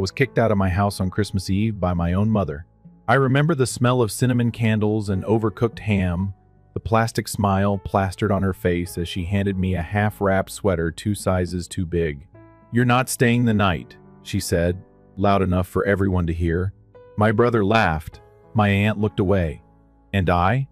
I was kicked out of my house on Christmas Eve by my own mother. I remember the smell of cinnamon candles and overcooked ham, the plastic smile plastered on her face as she handed me a half-wrapped sweater 2 sizes too big. "You're not staying the night," she said, loud enough for everyone to hear. My brother laughed. My aunt looked away. And I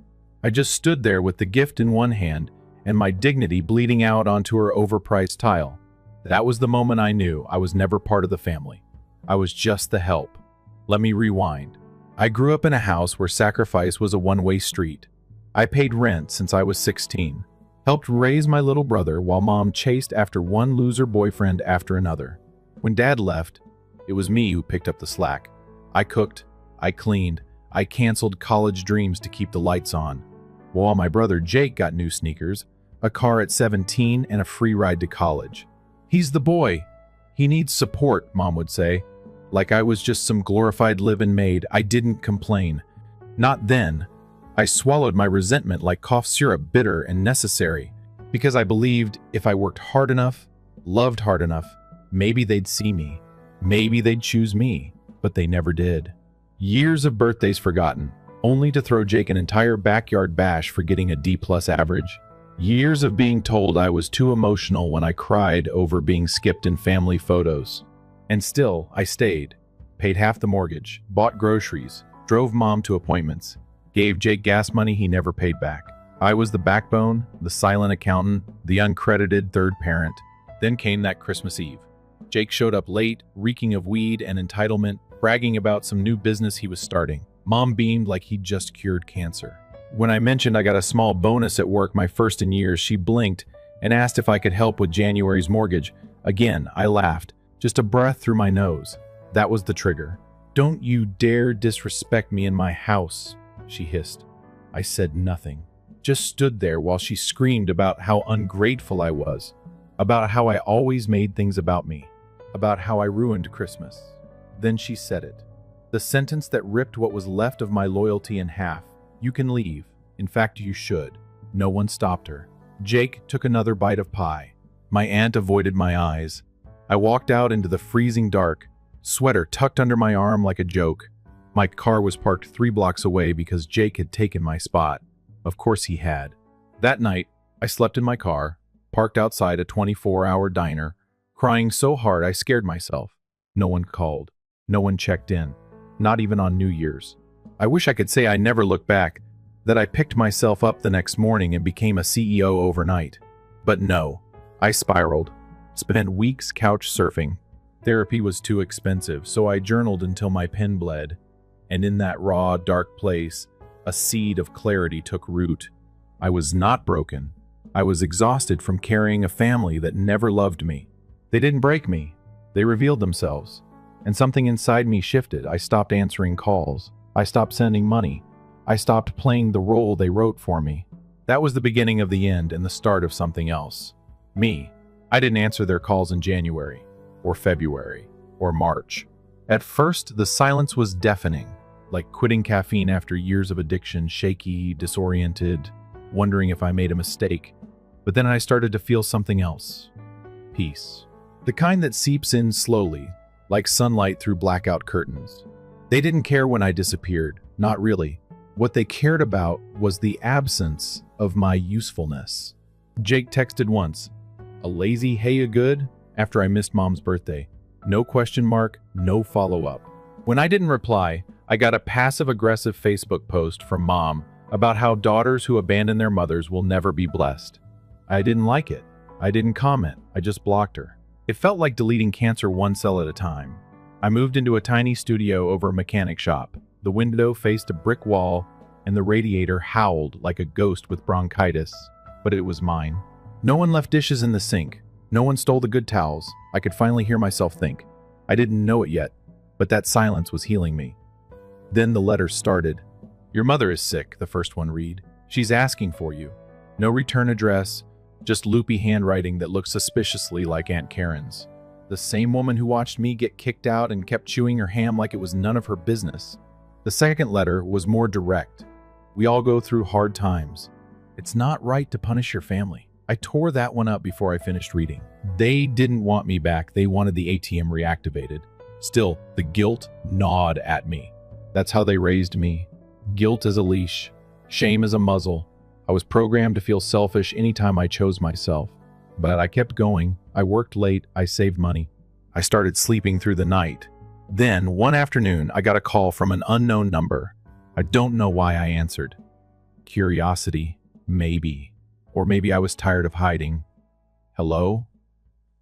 just stood there with the gift in one hand and my dignity bleeding out onto her overpriced tile. That was the moment I knew I was never part of the family. I was just the help. Let me rewind. I grew up in a house where sacrifice was a one-way street. I paid rent since I was 16, helped raise my little brother while Mom chased after one loser boyfriend after another. When Dad left, it was me who picked up the slack. I cooked, I cleaned, I canceled college dreams to keep the lights on, while my brother Jake got new sneakers, a car at 17, and a free ride to college. "He's the boy. He needs support," Mom would say. Like I was just some glorified live-in maid. I didn't complain. Not then. I swallowed my resentment like cough syrup, bitter and necessary, because I believed if I worked hard enough, loved hard enough, maybe they'd see me. Maybe they'd choose me, but they never did. Years of birthdays forgotten, only to throw Jake an entire backyard bash for getting a D+ average. Years of being told I was too emotional when I cried over being skipped in family photos. And still, I stayed, paid half the mortgage, bought groceries, drove Mom to appointments, gave Jake gas money he never paid back. I was the backbone, the silent accountant, the uncredited third parent. Then came that Christmas Eve. Jake showed up late, reeking of weed and entitlement, bragging about some new business he was starting. Mom beamed like he'd just cured cancer. When I mentioned I got a small bonus at work, my first in years, she blinked and asked if I could help with January's mortgage. Again, I laughed, just a breath through my nose. That was the trigger. "Don't you dare disrespect me in my house," she hissed. I said nothing, just stood there while she screamed about how ungrateful I was, about how I always made things about me, about how I ruined Christmas. Then she said it. The sentence that ripped what was left of my loyalty in half. "You can leave. In fact, you should." No one stopped her. Jake took another bite of pie. My aunt avoided my eyes. I walked out into the freezing dark, sweater tucked under my arm like a joke. My car was parked 3 blocks away because Jake had taken my spot. Of course he had. That night, I slept in my car, parked outside a 24-hour diner, crying so hard I scared myself. No one called. No one checked in. Not even on New Year's. I wish I could say I never looked back, that I picked myself up the next morning and became a CEO overnight. But no, I spiraled. Spent weeks couch surfing. Therapy was too expensive, so I journaled until my pen bled. And in that raw, dark place, a seed of clarity took root. I was not broken. I was exhausted from carrying a family that never loved me. They didn't break me. They revealed themselves. And something inside me shifted. I stopped answering calls. I stopped sending money. I stopped playing the role they wrote for me. That was the beginning of the end and the start of something else. Me. I didn't answer their calls in January, or February, or March. At first, the silence was deafening, like quitting caffeine after years of addiction, shaky, disoriented, wondering if I made a mistake. But then I started to feel something else. Peace. The kind that seeps in slowly, like sunlight through blackout curtains. They didn't care when I disappeared, not really. What they cared about was the absence of my usefulness. Jake texted once, a lazy "hey, you good?" after I missed Mom's birthday. No question mark, no follow-up. When I didn't reply, I got a passive-aggressive Facebook post from Mom about how daughters who abandon their mothers will never be blessed. I didn't like it. I didn't comment. I just blocked her. It felt like deleting cancer one cell at a time. I moved into a tiny studio over a mechanic shop. The window faced a brick wall, and the radiator howled like a ghost with bronchitis, but it was mine. No one left dishes in the sink. No one stole the good towels. I could finally hear myself think. I didn't know it yet, but that silence was healing me. Then the letters started. "Your mother is sick," the first one read. "She's asking for you." No return address, just loopy handwriting that looked suspiciously like Aunt Karen's. The same woman who watched me get kicked out and kept chewing her ham like it was none of her business. The second letter was more direct. "We all go through hard times. It's not right to punish your family." I tore that one up before I finished reading. They didn't want me back. They wanted the ATM reactivated. Still, the guilt gnawed at me. That's how they raised me. Guilt as a leash, shame as a muzzle. I was programmed to feel selfish anytime I chose myself. But I kept going. I worked late. I saved money. I started sleeping through the night. Then, one afternoon, I got a call from an unknown number. I don't know why I answered. Curiosity, maybe. Or maybe I was tired of hiding. Hello?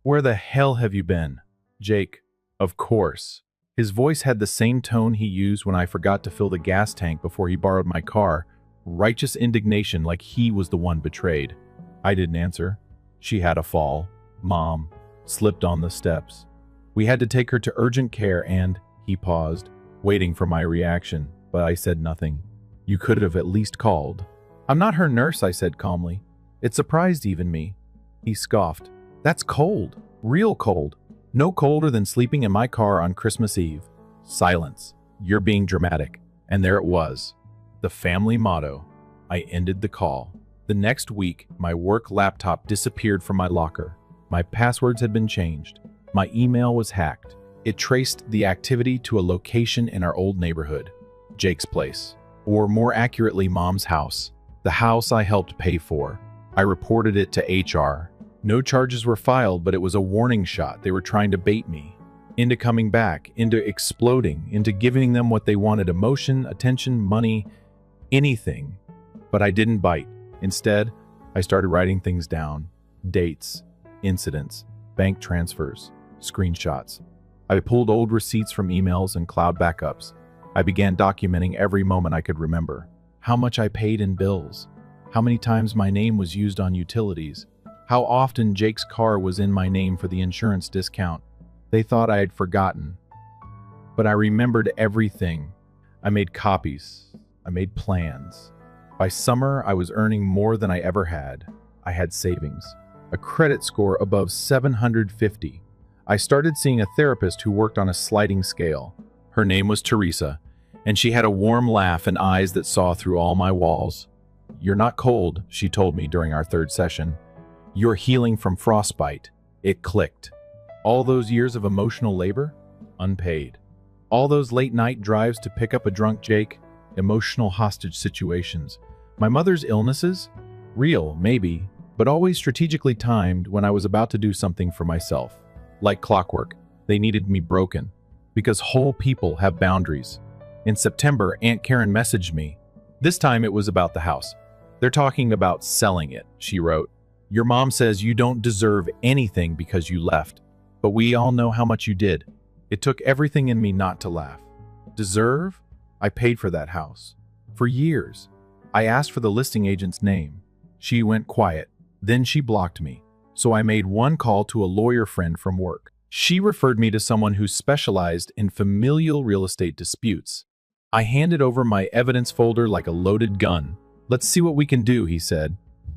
Where the hell have you been? Jake. Of course. His voice had the same tone he used when I forgot to fill the gas tank before he borrowed my car. Righteous indignation, like he was the one betrayed. I didn't answer. She had a fall. Mom slipped on the steps. We had to take her to urgent care and he paused, waiting for my reaction, but I said nothing. You could have at least called. I'm not her nurse, I said calmly. It surprised even me. He scoffed. That's cold. Real cold. No colder than sleeping in my car on Christmas Eve. Silence. You're being dramatic. And there it was. The family motto. I ended the call. The next week, my work laptop disappeared from my locker. My passwords had been changed. My email was hacked. It traced the activity to a location in our old neighborhood, Jake's place, or more accurately, Mom's house, the house I helped pay for. I reported it to HR. No charges were filed, but it was a warning shot. They were trying to bait me into coming back, into exploding, into giving them what they wanted: emotion, attention, money, anything. But I didn't bite. Instead, I started writing things down: dates, incidents, bank transfers, screenshots. I pulled old receipts from emails and cloud backups. I began documenting every moment I could remember. How much I paid in bills. How many times my name was used on utilities. How often Jake's car was in my name for the insurance discount. They thought I had forgotten. But I remembered everything. I made copies. I made plans. By summer, I was earning more than I ever had. I had savings. A credit score above 750. I started seeing a therapist who worked on a sliding scale. Her name was Teresa, and she had a warm laugh and eyes that saw through all my walls. You're not cold, she told me during our third session. You're healing from frostbite. It clicked. All those years of emotional labor? Unpaid. All those late night drives to pick up a drunk Jake? Emotional hostage situations. My mother's illnesses? Real, maybe, but always strategically timed when I was about to do something for myself. Like clockwork, they needed me broken. Because whole people have boundaries. In September, Aunt Karen messaged me. This time it was about the house. They're talking about selling it, she wrote. Your mom says you don't deserve anything because you left. But we all know how much you did. It took everything in me not to laugh. Deserve? I paid for that house. For years. I asked for the listing agent's name. She went quiet. Then she blocked me. So I made one call to a lawyer friend from work. She referred me to someone who specialized in familial real estate disputes. I handed over my evidence folder like a loaded gun. Let's see what we can do, he said.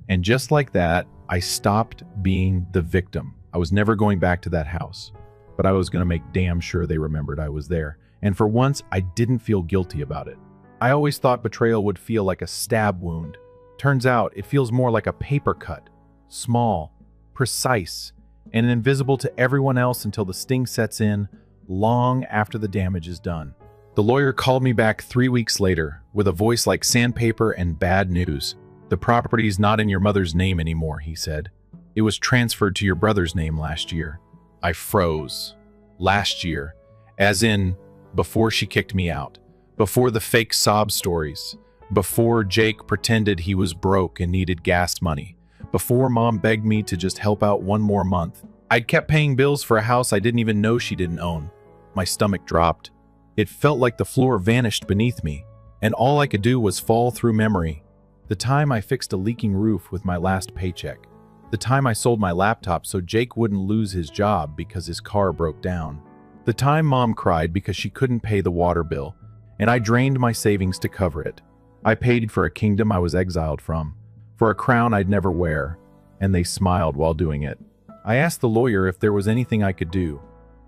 And just like that, I stopped being the victim. I was never going back to that house. But I was going to make damn sure they remembered I was there. And for once, I didn't feel guilty about it. I always thought betrayal would feel like a stab wound. Turns out, it feels more like a paper cut. Small, precise, and invisible to everyone else until the sting sets in long after the damage is done. The lawyer called me back 3 weeks later with a voice like sandpaper and bad news. The property's not in your mother's name anymore, he said. It was transferred to your brother's name last year. I froze. Last year. As in, before she kicked me out. Before the fake sob stories. Before Jake pretended he was broke and needed gas money. Before Mom begged me to just help out one more month. I'd kept paying bills for a house I didn't even know she didn't own. My stomach dropped. It felt like the floor vanished beneath me, and all I could do was fall through memory. The time I fixed a leaking roof with my last paycheck. The time I sold my laptop so Jake wouldn't lose his job because his car broke down. The time Mom cried because she couldn't pay the water bill, and I drained my savings to cover it. I paid for a kingdom I was exiled from. For a crown I'd never wear, and they smiled while doing it. I asked the lawyer if there was anything I could do.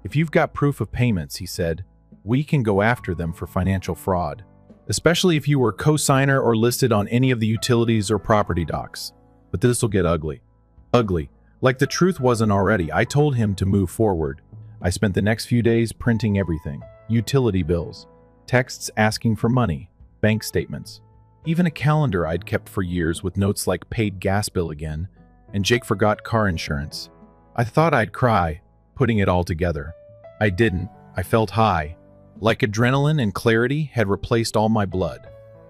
If you've got proof of payments, he said, we can go after them for financial fraud, especially if you were co-signer or listed on any of the utilities or property docs. But this will get ugly. Ugly. Like the truth wasn't already, I told him to move forward. I spent the next few days printing everything: utility bills, texts asking for money, bank statements, even a calendar I'd kept for years with notes like "paid gas bill again," and "Jake forgot car insurance." I thought I'd cry, putting it all together. I didn't. I felt high, like adrenaline and clarity had replaced all my blood.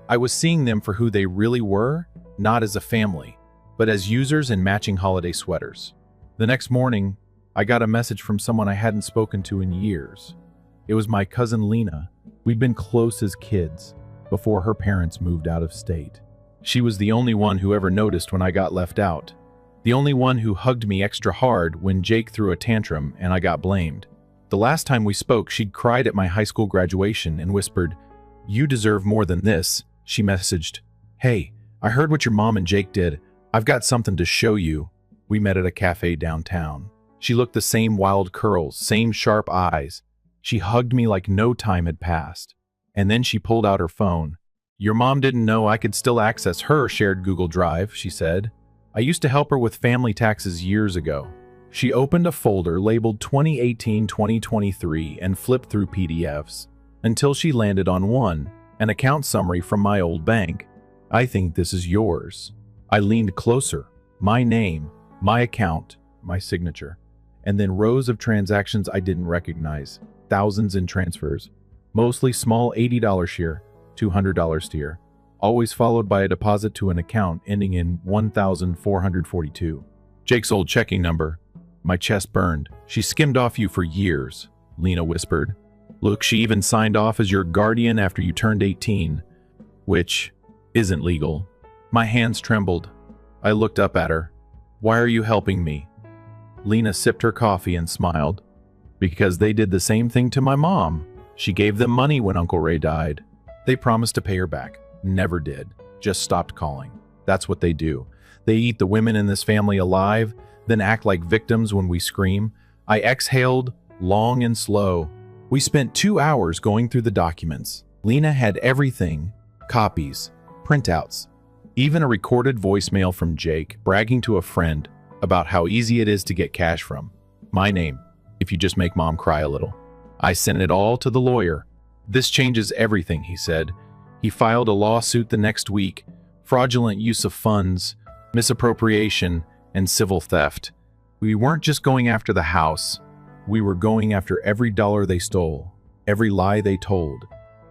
I was seeing them for who they really were, not as a family, but as users in matching holiday sweaters. The next morning, I got a message from someone I hadn't spoken to in years. It was my cousin Lena. We'd been close as kids before her parents moved out of state. She was the only one who ever noticed when I got left out. The only one who hugged me extra hard when Jake threw a tantrum and I got blamed. The last time we spoke, she'd cried at my high school graduation and whispered, "You deserve more than this." She messaged, "Hey, I heard what your mom and Jake did. I've got something to show you." We met at a cafe downtown. She looked the same wild curls, same sharp eyes. She hugged me like no time had passed. And then she pulled out her phone. "Your mom didn't know I could still access her shared Google Drive," she said. "I used to help her with family taxes years ago." She opened a folder labeled 2018-2023 and flipped through PDFs until she landed on one, an account summary from my old bank. "I think this is yours." I leaned closer. My name, my account, my signature, and then rows of transactions I didn't recognize, thousands in transfers, mostly small $80 share, $200 tier, always followed by a deposit to an account ending in 1,442. Jake's old checking number. My chest burned. "She skimmed off you for years," Lena whispered. "Look, she even signed off as your guardian after you turned 18, which isn't legal." My hands trembled. I looked up at her. "Why are you helping me?" Lena sipped her coffee and smiled. "Because they did the same thing to my mom. She gave them money when Uncle Ray died. They promised to pay her back. Never did. Just stopped calling. That's what they do. They eat the women in this family alive, then act like victims when we scream." I exhaled, long and slow. We spent 2 hours going through the documents. Lena had everything: copies, printouts, even a recorded voicemail from Jake bragging to a friend about how easy it is to get cash from. My name, if you just make mom cry a little. I sent it all to the lawyer. "This changes everything," he said. He filed a lawsuit the next week: fraudulent use of funds, misappropriation, and civil theft. We weren't just going after the house. We were going after every dollar they stole, every lie they told,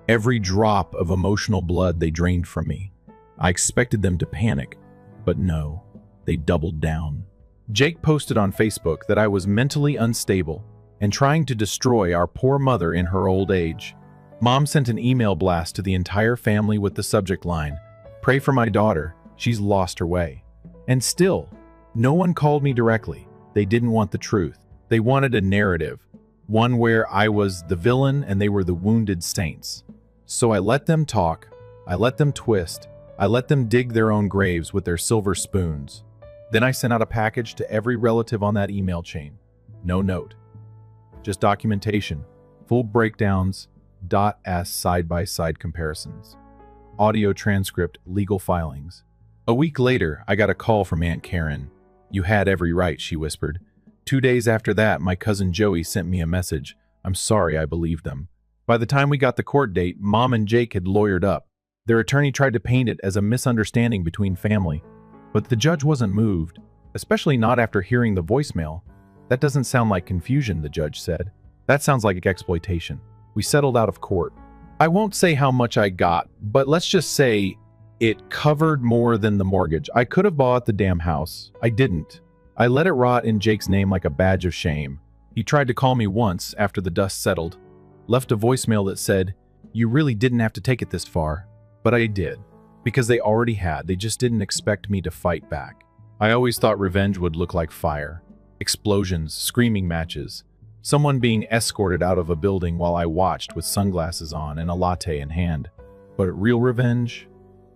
every drop of emotional blood they drained from me. I expected them to panic, but no, they doubled down. Jake posted on Facebook that I was mentally unstable and trying to destroy our poor mother in her old age. Mom sent an email blast to the entire family with the subject line, "Pray for my daughter, she's lost her way." And still, no one called me directly. They didn't want the truth. They wanted a narrative, one where I was the villain and they were the wounded saints. So I let them talk, I let them twist, I let them dig their own graves with their silver spoons. Then I sent out a package to every relative on that email chain. No note. Just documentation, full breakdowns, .s side-by-side comparisons, audio transcript, legal filings. A week later, I got a call from Aunt Karen. "You had every right," she whispered. 2 days after that, my cousin Joey sent me a message. I'm sorry I believed them. By the time we got the court date, Mom and Jake had lawyered up. Their attorney tried to paint it as a misunderstanding between family. But the judge wasn't moved, especially not after hearing the voicemail. "That doesn't sound like confusion," the judge said. "That sounds like exploitation." We settled out of court. I won't say how much I got, but let's just say it covered more than the mortgage. I could have bought the damn house. I didn't. I let it rot in Jake's name like a badge of shame. He tried to call me once after the dust settled, left a voicemail that said, "You really didn't have to take it this far." But I did, because they already had. They just didn't expect me to fight back. I always thought revenge would look like fire. Explosions, screaming matches, someone being escorted out of a building while I watched with sunglasses on and a latte in hand. But real revenge?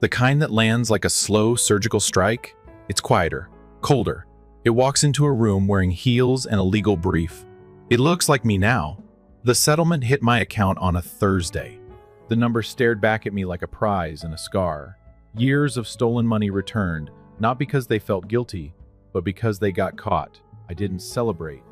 The kind that lands like a slow surgical strike? It's quieter, colder. It walks into a room wearing heels and a legal brief. It looks like me now. The settlement hit my account on a Thursday. The number stared back at me like a prize and a scar. Years of stolen money returned, not because they felt guilty, but because they got caught. I didn't celebrate.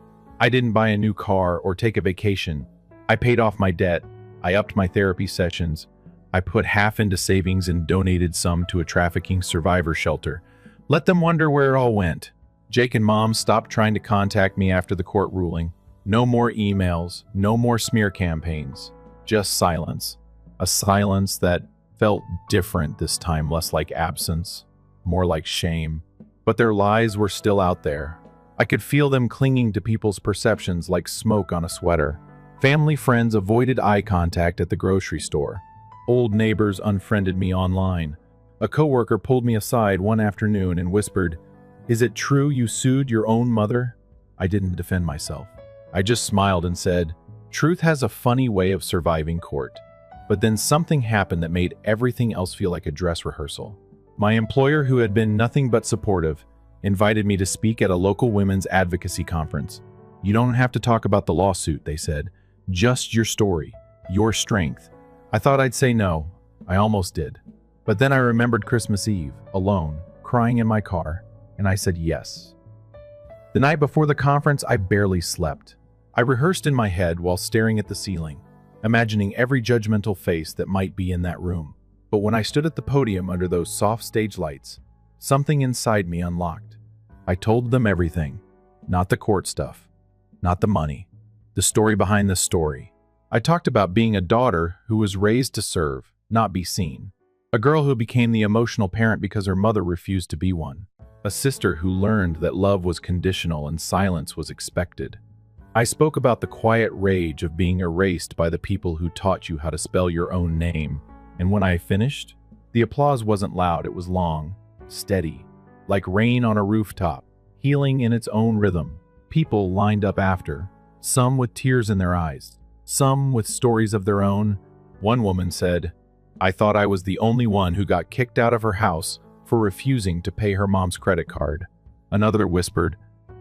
I didn't buy a new car or take a vacation. I paid off my debt. I upped my therapy sessions. I put half into savings and donated some to a trafficking survivor shelter. Let them wonder where it all went. Jake and Mom stopped trying to contact me after the court ruling. No more emails, no more smear campaigns, just silence. A silence that felt different this time, less like absence, more like shame. But their lies were still out there. I could feel them clinging to people's perceptions like smoke on a sweater. Family friends avoided eye contact at the grocery store. Old neighbors unfriended me online. A coworker pulled me aside one afternoon and whispered, "Is it true you sued your own mother?" I didn't defend myself. I just smiled and said, "Truth has a funny way of surviving court." But then something happened that made everything else feel like a dress rehearsal. My employer, who had been nothing but supportive, invited me to speak at a local women's advocacy conference. "You don't have to talk about the lawsuit," they said. "Just your story, your strength." I thought I'd say no. I almost did. But then I remembered Christmas Eve, alone, crying in my car, and I said yes. The night before the conference, I barely slept. I rehearsed in my head while staring at the ceiling, imagining every judgmental face that might be in that room. But when I stood at the podium under those soft stage lights, something inside me unlocked. I told them everything. Not the court stuff, not the money, the story behind the story. I talked about being a daughter who was raised to serve, not be seen. A girl who became the emotional parent because her mother refused to be one. A sister who learned that love was conditional and silence was expected. I spoke about the quiet rage of being erased by the people who taught you how to spell your own name. And when I finished, the applause wasn't loud, it was long, steady, like rain on a rooftop, healing in its own rhythm. People lined up after, some with tears in their eyes, some with stories of their own. One woman said, "I thought I was the only one who got kicked out of her house for refusing to pay her mom's credit card." Another whispered,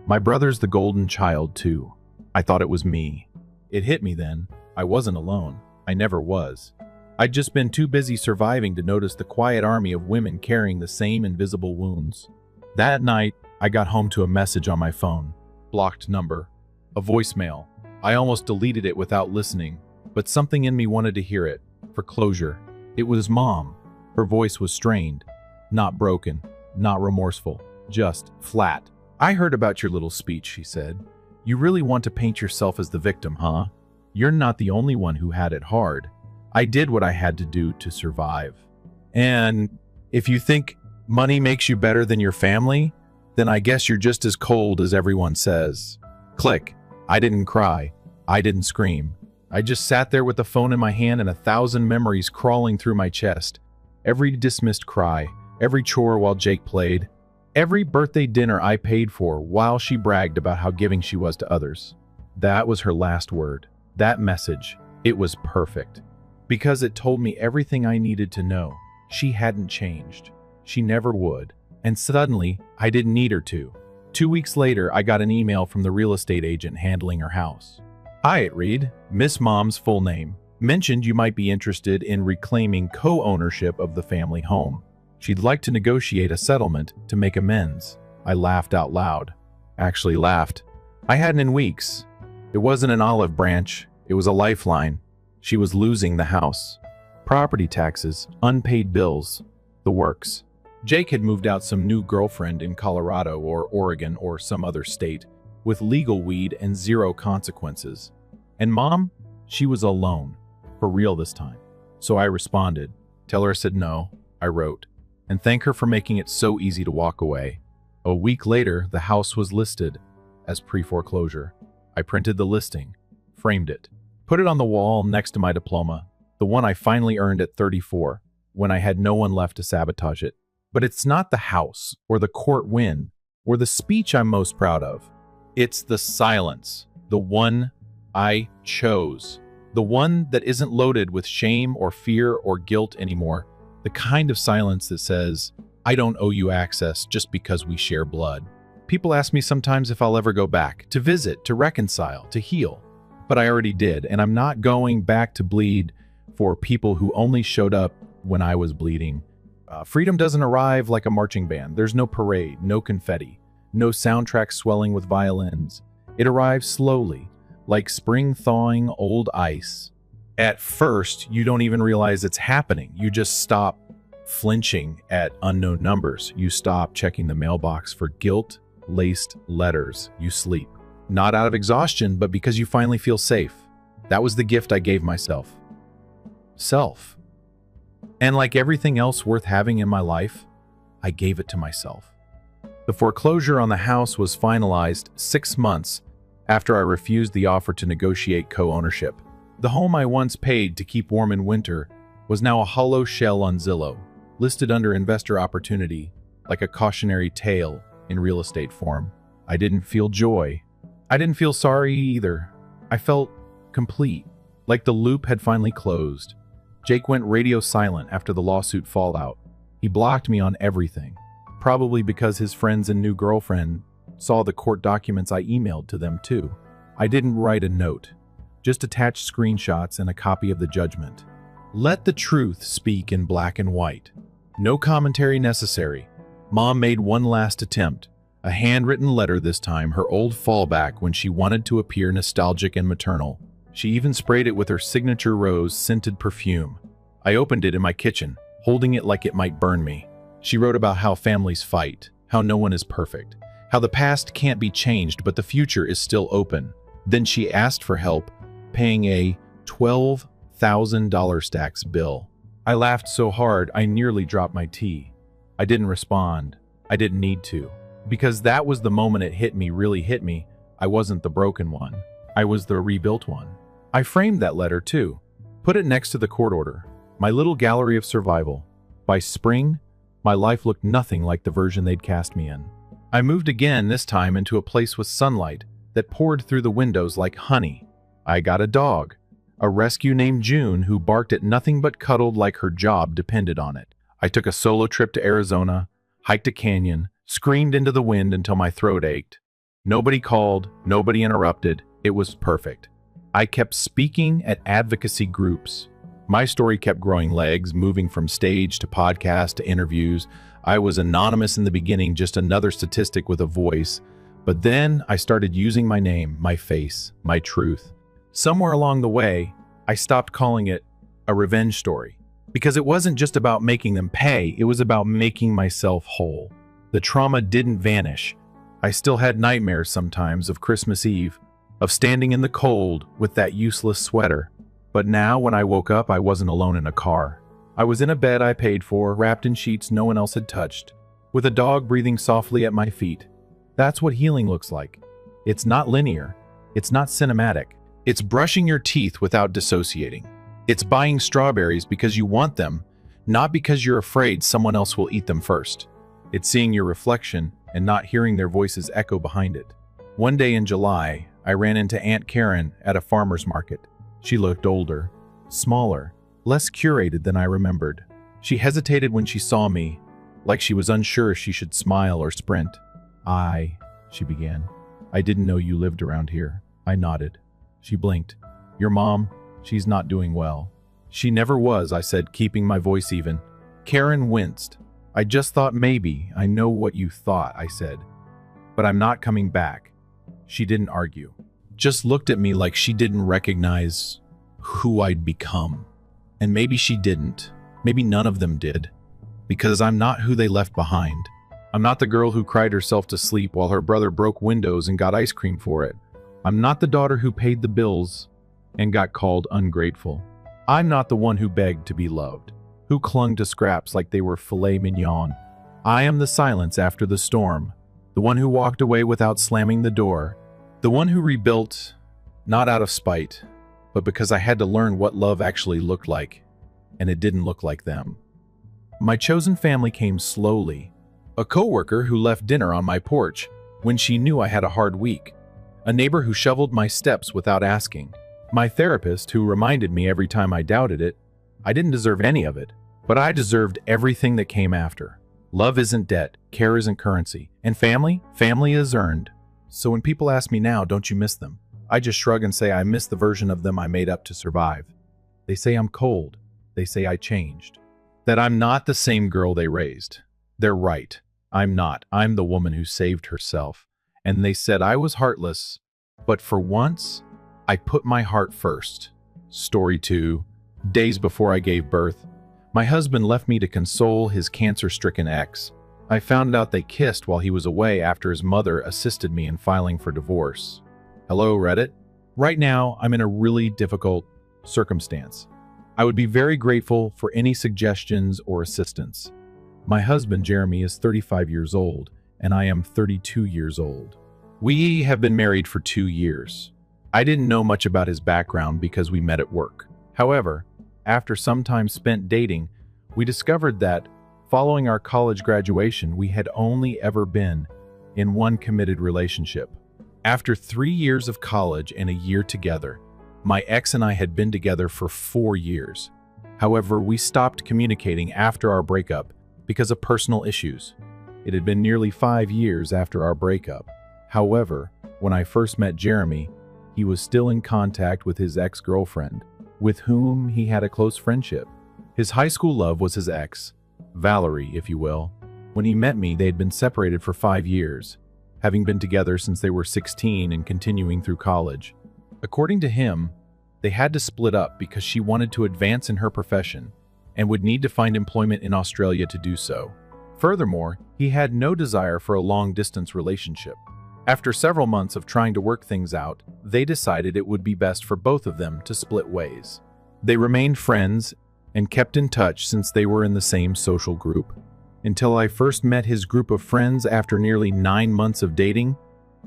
"My brother's the golden child too. I thought it was me." It hit me then. I wasn't alone. I never was. I'd just been too busy surviving to notice the quiet army of women carrying the same invisible wounds. That night, I got home to a message on my phone. Blocked number. A voicemail. I almost deleted it without listening, but something in me wanted to hear it, for closure. It was Mom. Her voice was strained. Not broken. Not remorseful. Just flat. "I heard about your little speech," she said. "You really want to paint yourself as the victim, huh? You're not the only one who had it hard. I did what I had to do to survive. And if you think money makes you better than your family, then I guess you're just as cold as everyone says." Click. I didn't cry. I didn't scream. I just sat there with the phone in my hand and 1,000 memories crawling through my chest. Every dismissed cry, every chore while Jake played, every birthday dinner I paid for while she bragged about how giving she was to others. That was her last word. That message. It was perfect. Because it told me everything I needed to know. She hadn't changed. She never would. And suddenly, I didn't need her to. 2 weeks later, I got an email from the real estate agent handling her house. "Hi," it read. "Miss Mom's full name. Mentioned you might be interested in reclaiming co-ownership of the family home. She'd like to negotiate a settlement to make amends." I laughed out loud. Actually laughed. I hadn't in weeks. It wasn't an olive branch. It was a lifeline. She was losing the house. Property taxes, unpaid bills, the works. Jake had moved out some new girlfriend in Colorado or Oregon or some other state with legal weed and zero consequences. And Mom, she was alone, for real this time. So I responded. Tell her I said no, I wrote, and thank her for making it so easy to walk away. A week later, the house was listed as pre-foreclosure. I printed the listing, framed it, put it on the wall next to my diploma, the one I finally earned at 34, when I had no one left to sabotage it. But it's not the house, or the court win, or the speech I'm most proud of. It's the silence, the one I chose, the one that isn't loaded with shame or fear or guilt anymore, the kind of silence that says, I don't owe you access just because we share blood. People ask me sometimes if I'll ever go back, to visit, to reconcile, to heal. But I already did, and I'm not going back to bleed for people who only showed up when I was bleeding. Freedom doesn't arrive like a marching band. There's no parade, no confetti, no soundtrack swelling with violins. It arrived slowly, like spring thawing old ice. At first, you don't even realize it's happening. You just stop flinching at unknown numbers. You stop checking the mailbox for guilt-laced letters. You sleep. Not out of exhaustion, but because you finally feel safe. That was the gift I gave myself. Self. And like everything else worth having in my life, I gave it to myself. The foreclosure on the house was finalized 6 months after I refused the offer to negotiate co-ownership. The home I once paid to keep warm in winter was now a hollow shell on Zillow, listed under investor opportunity, like a cautionary tale in real estate form. I didn't feel joy. I didn't feel sorry either. I felt complete, like the loop had finally closed. Jake went radio silent after the lawsuit fallout. He blocked me on everything, probably because his friends and new girlfriend saw the court documents I emailed to them too. I didn't write a note, just attached screenshots and a copy of the judgment. Let the truth speak in black and white. No commentary necessary. Mom made one last attempt, a handwritten letter this time, her old fallback when she wanted to appear nostalgic and maternal. She even sprayed it with her signature rose-scented perfume. I opened it in my kitchen, holding it like it might burn me. She wrote about how families fight, how no one is perfect, how the past can't be changed but the future is still open. Then she asked for help paying a $12,000 tax bill. I laughed so hard I nearly dropped my tea. I didn't respond. I didn't need to. Because that was the moment it hit me, really hit me. I wasn't the broken one. I was the rebuilt one. I framed that letter too. Put it next to the court order. My little gallery of survival. By spring, my life looked nothing like the version they'd cast me in. I moved again, this time into a place with sunlight that poured through the windows like honey. I got a dog, a rescue named June who barked at nothing but cuddled like her job depended on it. I took a solo trip to Arizona, hiked a canyon, screamed into the wind until my throat ached. Nobody called, nobody interrupted. It was perfect. I kept speaking at advocacy groups. My story kept growing legs, moving from stage to podcast to interviews. I was anonymous in the beginning, just another statistic with a voice. But then I started using my name, my face, my truth. Somewhere along the way, I stopped calling it a revenge story. Because it wasn't just about making them pay, it was about making myself whole. The trauma didn't vanish. I still had nightmares sometimes of Christmas Eve, of standing in the cold with that useless sweater. But now when I woke up, I wasn't alone in a car. I was in a bed I paid for, wrapped in sheets no one else had touched, with a dog breathing softly at my feet. That's what healing looks like. It's not linear. It's not cinematic. It's brushing your teeth without dissociating. It's buying strawberries because you want them, not because you're afraid someone else will eat them first. It's seeing your reflection and not hearing their voices echo behind it. One day in July, I ran into Aunt Karen at a farmer's market. She looked older, smaller, less curated than I remembered. She hesitated when she saw me, like she was unsure if she should smile or sprint. She began. I didn't know you lived around here. I nodded. She blinked. Your mom, she's not doing well. She never was, I said, keeping my voice even. Karen winced. I just thought maybe. I know what you thought, I said. But I'm not coming back. She didn't argue. Just looked at me like she didn't recognize who I'd become. And maybe she didn't. Maybe none of them did. Because I'm not who they left behind. I'm not the girl who cried herself to sleep while her brother broke windows and got ice cream for it. I'm not the daughter who paid the bills and got called ungrateful. I'm not the one who begged to be loved, who clung to scraps like they were filet mignon. I am the silence after the storm, the one who walked away without slamming the door, the one who rebuilt, not out of spite, but because I had to learn what love actually looked like, and it didn't look like them. My chosen family came slowly. A coworker who left dinner on my porch when she knew I had a hard week. A neighbor who shoveled my steps without asking. My therapist who reminded me every time I doubted it. I didn't deserve any of it, but I deserved everything that came after. Love isn't debt, care isn't currency, and family is earned. So when people ask me now, don't you miss them? I just shrug and say I miss the version of them I made up to survive. They say I'm cold. They say I changed. That I'm not the same girl they raised. They're right. I'm not. I'm the woman who saved herself. And they said I was heartless, But for once, I put my heart first. Story 2. Days before I gave birth, my husband left me to console his cancer-stricken ex. I found out they kissed while he was away after his mother assisted me in filing for divorce. Hello, Reddit. Right now, I'm in a really difficult circumstance. I would be very grateful for any suggestions or assistance. My husband, Jeremy, is 35 years old, and I am 32 years old. We have been married for 2 years. I didn't know much about his background because we met at work. However, after some time spent dating, we discovered that, following our college graduation, we had only ever been in one committed relationship. After 3 years of college and a year together, my ex and I had been together for 4 years. However, we stopped communicating after our breakup because of personal issues. It had been nearly 5 years after our breakup. However, when I first met Jeremy, he was still in contact with his ex-girlfriend, with whom he had a close friendship. His high school love was his ex, Valerie, if you will. When he met me, they had been separated for 5 years, having been together since they were 16 and continuing through college. According to him, they had to split up because she wanted to advance in her profession and would need to find employment in Australia to do so. Furthermore, he had no desire for a long-distance relationship. After several months of trying to work things out, they decided it would be best for both of them to split ways. They remained friends and kept in touch since they were in the same social group. Until I first met his group of friends after nearly 9 months of dating,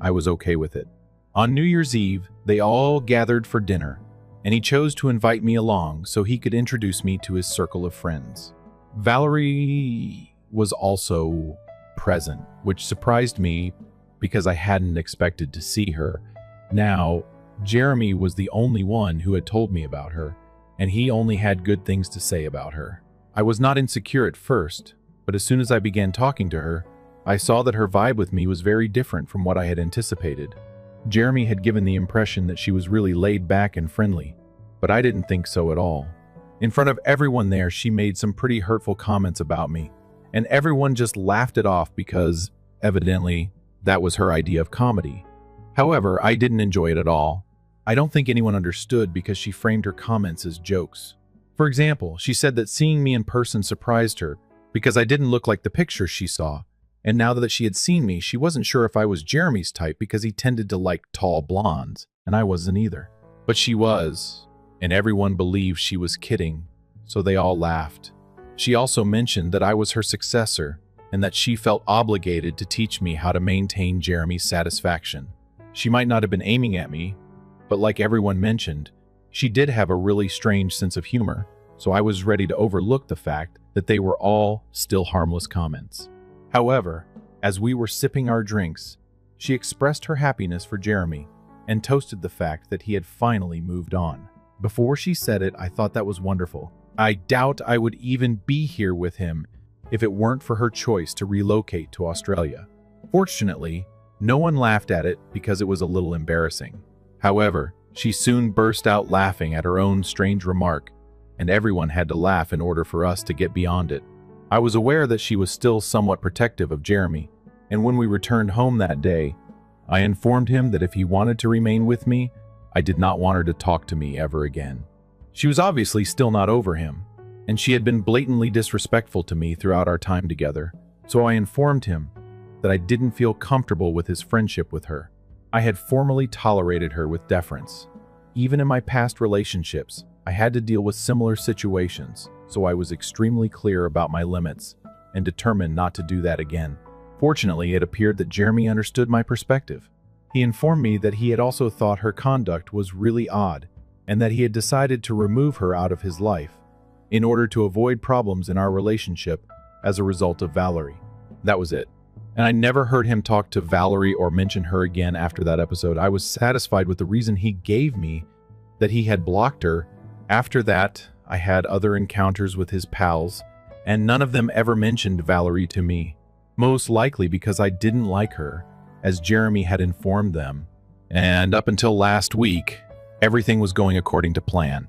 I was okay with it. On New Year's Eve, they all gathered for dinner, and he chose to invite me along so he could introduce me to his circle of friends. Valerie was also present, which surprised me because I hadn't expected to see her. Now, Jeremy was the only one who had told me about her, and he only had good things to say about her. I was not insecure at first, but as soon as I began talking to her, I saw that her vibe with me was very different from what I had anticipated. Jeremy had given the impression that she was really laid back and friendly, but I didn't think so at all. In front of everyone there, she made some pretty hurtful comments about me, and everyone just laughed it off because, evidently, that was her idea of comedy. However, I didn't enjoy it at all. I don't think anyone understood because she framed her comments as jokes. For example, she said that seeing me in person surprised her because I didn't look like the pictures she saw, and now that she had seen me, she wasn't sure if I was Jeremy's type because he tended to like tall blondes, and I wasn't either. But she was, and everyone believed she was kidding, so they all laughed. She also mentioned that I was her successor, and that she felt obligated to teach me how to maintain Jeremy's satisfaction. She might not have been aiming at me, but like everyone mentioned, she did have a really strange sense of humor, so I was ready to overlook the fact that they were all still harmless comments. However, as we were sipping our drinks, she expressed her happiness for Jeremy and toasted the fact that he had finally moved on. Before she said it, I thought that was wonderful. I doubt I would even be here with him if it weren't for her choice to relocate to Australia. Fortunately, no one laughed at it because it was a little embarrassing. However, she soon burst out laughing at her own strange remark, and everyone had to laugh in order for us to get beyond it. I was aware that she was still somewhat protective of Jeremy, and when we returned home that day, I informed him that if he wanted to remain with me, I did not want her to talk to me ever again. She was obviously still not over him, and she had been blatantly disrespectful to me throughout our time together, so I informed him that I didn't feel comfortable with his friendship with her. I had formerly tolerated her with deference. Even in my past relationships, I had to deal with similar situations, so I was extremely clear about my limits and determined not to do that again. Fortunately, it appeared that Jeremy understood my perspective. He informed me that he had also thought her conduct was really odd and that he had decided to remove her out of his life in order to avoid problems in our relationship as a result of Valerie. That was it. And I never heard him talk to Valerie or mention her again after that episode. I was satisfied with the reason he gave me that he had blocked her. After that, I had other encounters with his pals, and none of them ever mentioned Valerie to me. Most likely because I didn't like her, as Jeremy had informed them. And up until last week, everything was going according to plan.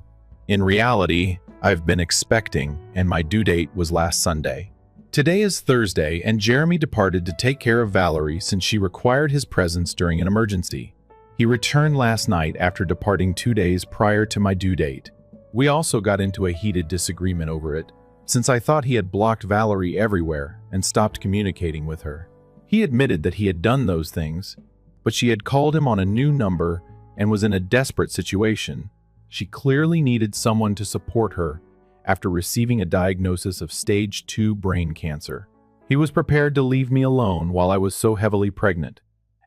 In reality, I've been expecting, and my due date was last Sunday. Today is Thursday, and Jeremy departed to take care of Valerie since she required his presence during an emergency. He returned last night after departing 2 days prior to my due date. We also got into a heated disagreement over it, since I thought he had blocked Valerie everywhere and stopped communicating with her. He admitted that he had done those things, but she had called him on a new number and was in a desperate situation. She clearly needed someone to support her after receiving a diagnosis of stage 2 brain cancer. He was prepared to leave me alone while I was so heavily pregnant,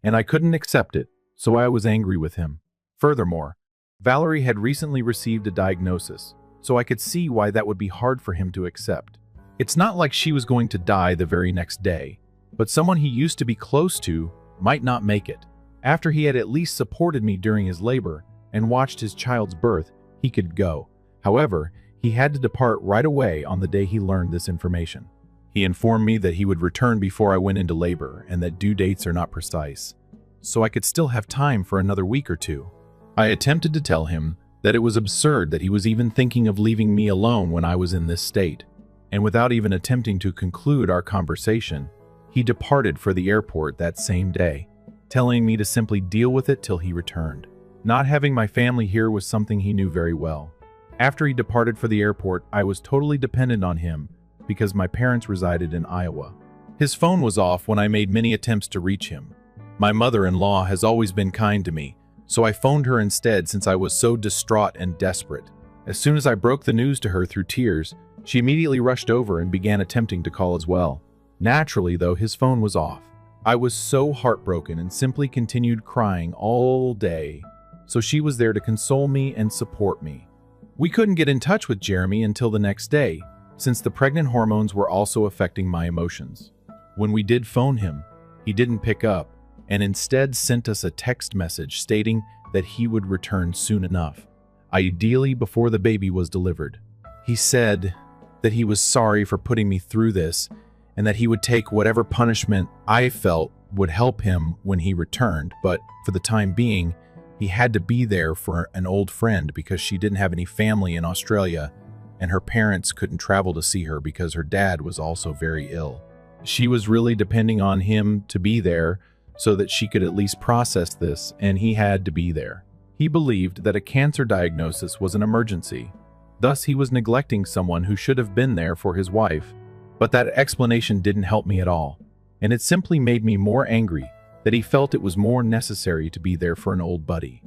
and I couldn't accept it, so I was angry with him. Furthermore, Valerie had recently received a diagnosis, so I could see why that would be hard for him to accept. It's not like she was going to die the very next day, but someone he used to be close to might not make it. After he had at least supported me during his labor and watched his child's birth, he could go. However, he had to depart right away on the day he learned this information. He informed me that he would return before I went into labor and that due dates are not precise, so I could still have time for another week or two. I attempted to tell him that it was absurd that he was even thinking of leaving me alone when I was in this state, and without even attempting to conclude our conversation, he departed for the airport that same day, telling me to simply deal with it till he returned. Not having my family here was something he knew very well. After he departed for the airport, I was totally dependent on him because my parents resided in Iowa. His phone was off when I made many attempts to reach him. My mother-in-law has always been kind to me, so I phoned her instead since I was so distraught and desperate. As soon as I broke the news to her through tears, she immediately rushed over and began attempting to call as well. Naturally, though, his phone was off. I was so heartbroken and simply continued crying all day, so she was there to console me and support me. We couldn't get in touch with Jeremy until the next day, since the pregnant hormones were also affecting my emotions. When we did phone him, he didn't pick up, and instead sent us a text message stating that he would return soon enough, ideally before the baby was delivered. He said that he was sorry for putting me through this and that he would take whatever punishment I felt would help him when he returned, but for the time being, he had to be there for an old friend because she didn't have any family in Australia and her parents couldn't travel to see her because her dad was also very ill. She was really depending on him to be there so that she could at least process this, and he had to be there. He believed that a cancer diagnosis was an emergency. Thus, he was neglecting someone who should have been there for his wife. But that explanation didn't help me at all, and it simply made me more angry that he felt it was more necessary to be there for an old buddy.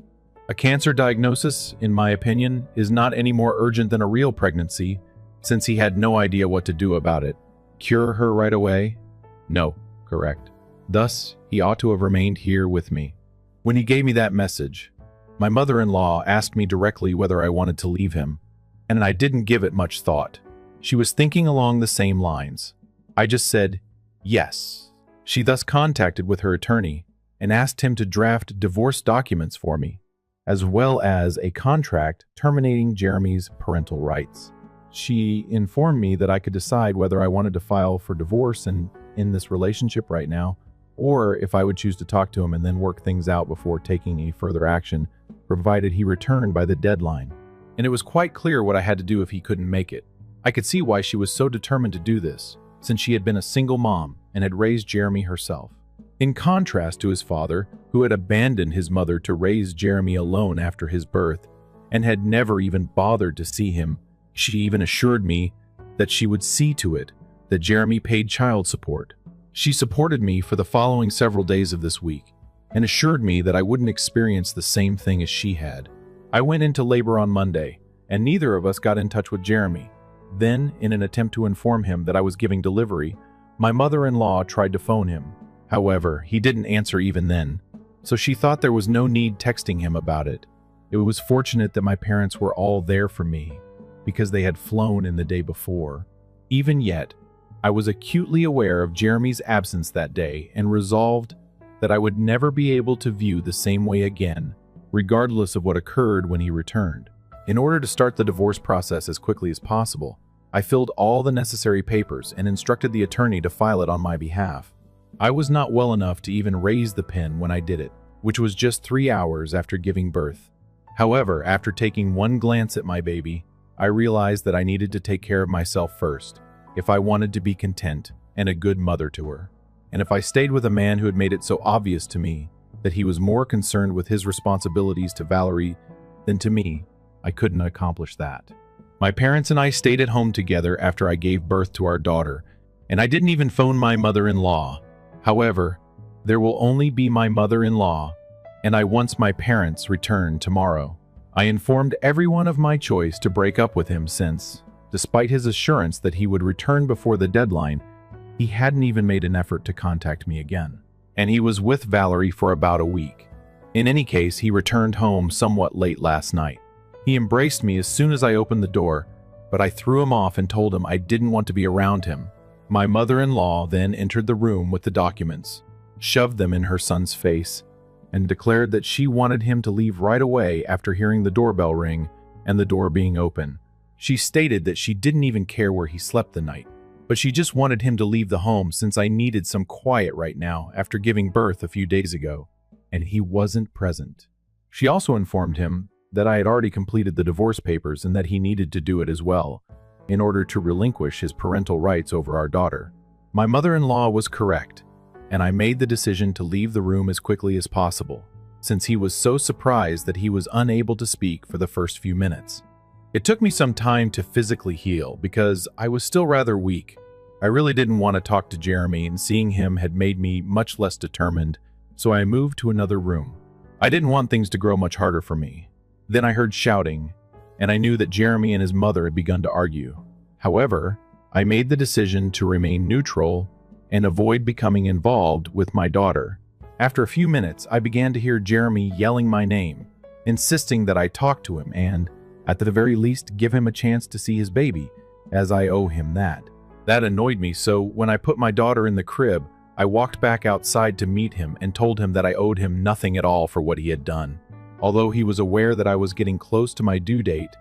A cancer diagnosis, in my opinion, is not any more urgent than a real pregnancy, since he had no idea what to do about it. Cure her right away? No, correct. Thus, he ought to have remained here with me. When he gave me that message, my mother-in-law asked me directly whether I wanted to leave him, and I didn't give it much thought. She was thinking along the same lines. I just said, yes. She thus contacted with her attorney and asked him to draft divorce documents for me, as well as a contract terminating Jeremy's parental rights. She informed me that I could decide whether I wanted to file for divorce and in this relationship right now, or if I would choose to talk to him and then work things out before taking any further action, provided he returned by the deadline. And it was quite clear what I had to do if he couldn't make it. I could see why she was so determined to do this, since she had been a single mom and had raised Jeremy herself. In contrast to his father, who had abandoned his mother to raise Jeremy alone after his birth, and had never even bothered to see him, she even assured me that she would see to it that Jeremy paid child support. She supported me for the following several days of this week, and assured me that I wouldn't experience the same thing as she had. I went into labor on Monday, and neither of us got in touch with Jeremy. Then, in an attempt to inform him that I was giving delivery, my mother-in-law tried to phone him. However, he didn't answer even then, so she thought there was no need texting him about it. It was fortunate that my parents were all there for me, because they had flown in the day before. Even yet, I was acutely aware of Jeremy's absence that day and resolved that I would never be able to view the same way again, regardless of what occurred when he returned. In order to start the divorce process as quickly as possible, I filled all the necessary papers and instructed the attorney to file it on my behalf. I was not well enough to even raise the pen when I did it, which was just 3 hours after giving birth. However, after taking one glance at my baby, I realized that I needed to take care of myself first, if I wanted to be content and a good mother to her. And if I stayed with a man who had made it so obvious to me that he was more concerned with his responsibilities to Valerie than to me, I couldn't accomplish that. My parents and I stayed at home together after I gave birth to our daughter, and I didn't even phone my mother-in-law. However, there will only be my mother-in-law, and I once my parents return tomorrow. I informed everyone of my choice to break up with him since, despite his assurance that he would return before the deadline, he hadn't even made an effort to contact me again. And he was with Valerie for about a week. In any case, he returned home somewhat late last night. He embraced me as soon as I opened the door, but I threw him off and told him I didn't want to be around him. My mother-in-law then entered the room with the documents, shoved them in her son's face, and declared that she wanted him to leave right away after hearing the doorbell ring and the door being open. She stated that she didn't even care where he slept the night, but she just wanted him to leave the home since I needed some quiet right now after giving birth a few days ago, and he wasn't present. She also informed him that I had already completed the divorce papers and that he needed to do it as well, in order to relinquish his parental rights over our daughter. My mother-in-law was correct, and I made the decision to leave the room as quickly as possible, since he was so surprised that he was unable to speak for the first few minutes. It took me some time to physically heal because I was still rather weak. I really didn't want to talk to Jeremy, and seeing him had made me much less determined, so I moved to another room. I didn't want things to grow much harder for me. Then I heard shouting, and I knew that Jeremy and his mother had begun to argue. However, I made the decision to remain neutral and avoid becoming involved with my daughter. After a few minutes, I began to hear Jeremy yelling my name, insisting that I talk to him and, at the very least, give him a chance to see his baby, as I owe him that. That annoyed me, so when I put my daughter in the crib, I walked back outside to meet him and told him that I owed him nothing at all for what he had done. Although he was aware that I was getting close to my due date,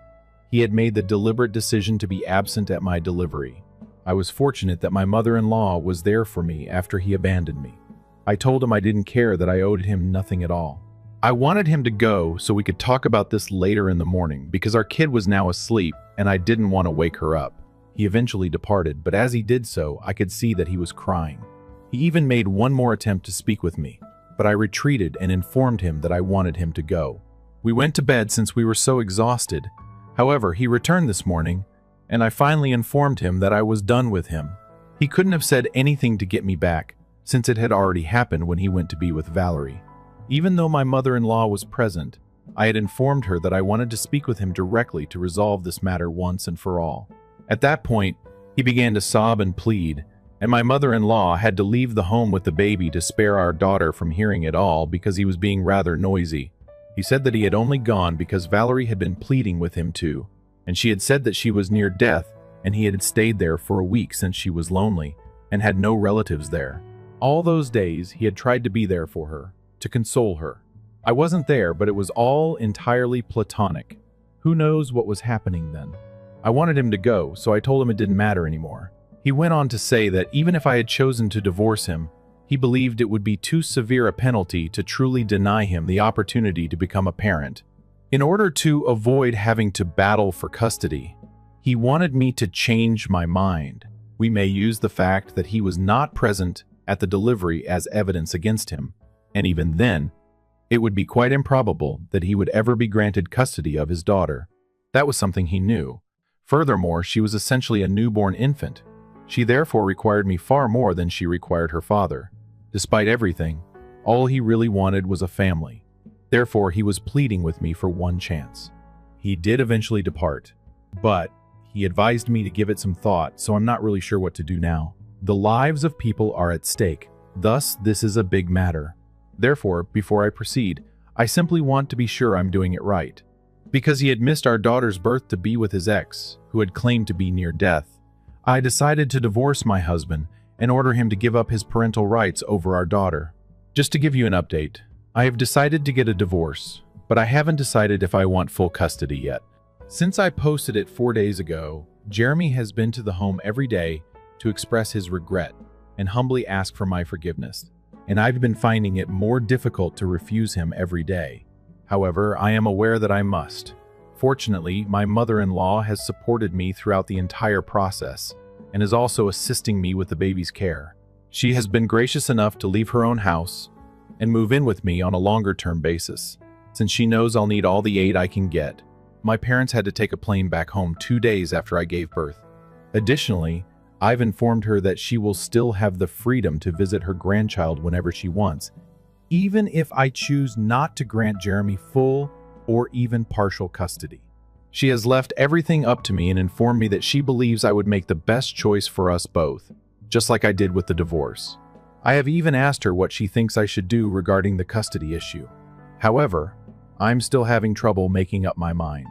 he had made the deliberate decision to be absent at my delivery. I was fortunate that my mother-in-law was there for me after he abandoned me. I told him I didn't care, that I owed him nothing at all. I wanted him to go so we could talk about this later in the morning because our kid was now asleep and I didn't want to wake her up. He eventually departed, but as he did so, I could see that he was crying. He even made one more attempt to speak with me, but I retreated and informed him that I wanted him to go. We went to bed since we were so exhausted. However, he returned this morning, and I finally informed him that I was done with him. He couldn't have said anything to get me back, since it had already happened when he went to be with Valerie. Even though my mother-in-law was present, I had informed her that I wanted to speak with him directly to resolve this matter once and for all. At that point, he began to sob and plead, and my mother-in-law had to leave the home with the baby to spare our daughter from hearing it all because he was being rather noisy. He said that he had only gone because Valerie had been pleading with him too, and she had said that she was near death and he had stayed there for a week since she was lonely and had no relatives there. All those days he had tried to be there for her, to console her. I wasn't there, but it was all entirely platonic. Who knows what was happening then? I wanted him to go, so I told him it didn't matter anymore. He went on to say that even if I had chosen to divorce him, he believed it would be too severe a penalty to truly deny him the opportunity to become a parent. In order to avoid having to battle for custody, he wanted me to change my mind. We may use the fact that he was not present at the delivery as evidence against him, and even then, it would be quite improbable that he would ever be granted custody of his daughter. That was something he knew. Furthermore, she was essentially a newborn infant. She therefore required me far more than she required her father. Despite everything, all he really wanted was a family. Therefore, he was pleading with me for one chance. He did eventually depart, but he advised me to give it some thought, so I'm not really sure what to do now. The lives of people are at stake. Thus, this is a big matter. Therefore, before I proceed, I simply want to be sure I'm doing it right. Because he had missed our daughter's birth to be with his ex, who had claimed to be near death, I decided to divorce my husband and order him to give up his parental rights over our daughter. Just to give you an update, I have decided to get a divorce, but I haven't decided if I want full custody yet. Since I posted it 4 days ago, Jeremy has been to the home every day to express his regret and humbly ask for my forgiveness, and I've been finding it more difficult to refuse him every day. However, I am aware that I must. Fortunately, my mother-in-law has supported me throughout the entire process and is also assisting me with the baby's care. She has been gracious enough to leave her own house and move in with me on a longer-term basis, since she knows I'll need all the aid I can get. My parents had to take a plane back home 2 days after I gave birth. Additionally, I've informed her that she will still have the freedom to visit her grandchild whenever she wants, even if I choose not to grant Jeremy full or even partial custody. She has left everything up to me and informed me that she believes I would make the best choice for us both, just like I did with the divorce. I have even asked her what she thinks I should do regarding the custody issue. However, I'm still having trouble making up my mind.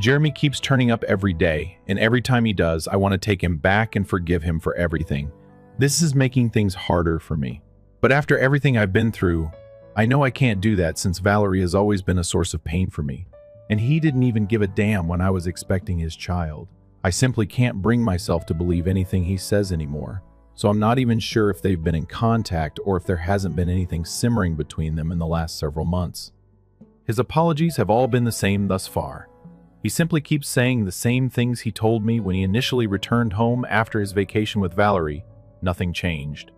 Jeremy keeps turning up every day, and every time he does, I want to take him back and forgive him for everything. This is making things harder for me. But after everything I've been through, I know I can't do that since Valerie has always been a source of pain for me. And he didn't even give a damn when I was expecting his child. I simply can't bring myself to believe anything he says anymore. So I'm not even sure if they've been in contact or if there hasn't been anything simmering between them in the last several months. His apologies have all been the same thus far. He simply keeps saying the same things he told me when he initially returned home after his vacation with Valerie. Nothing changed.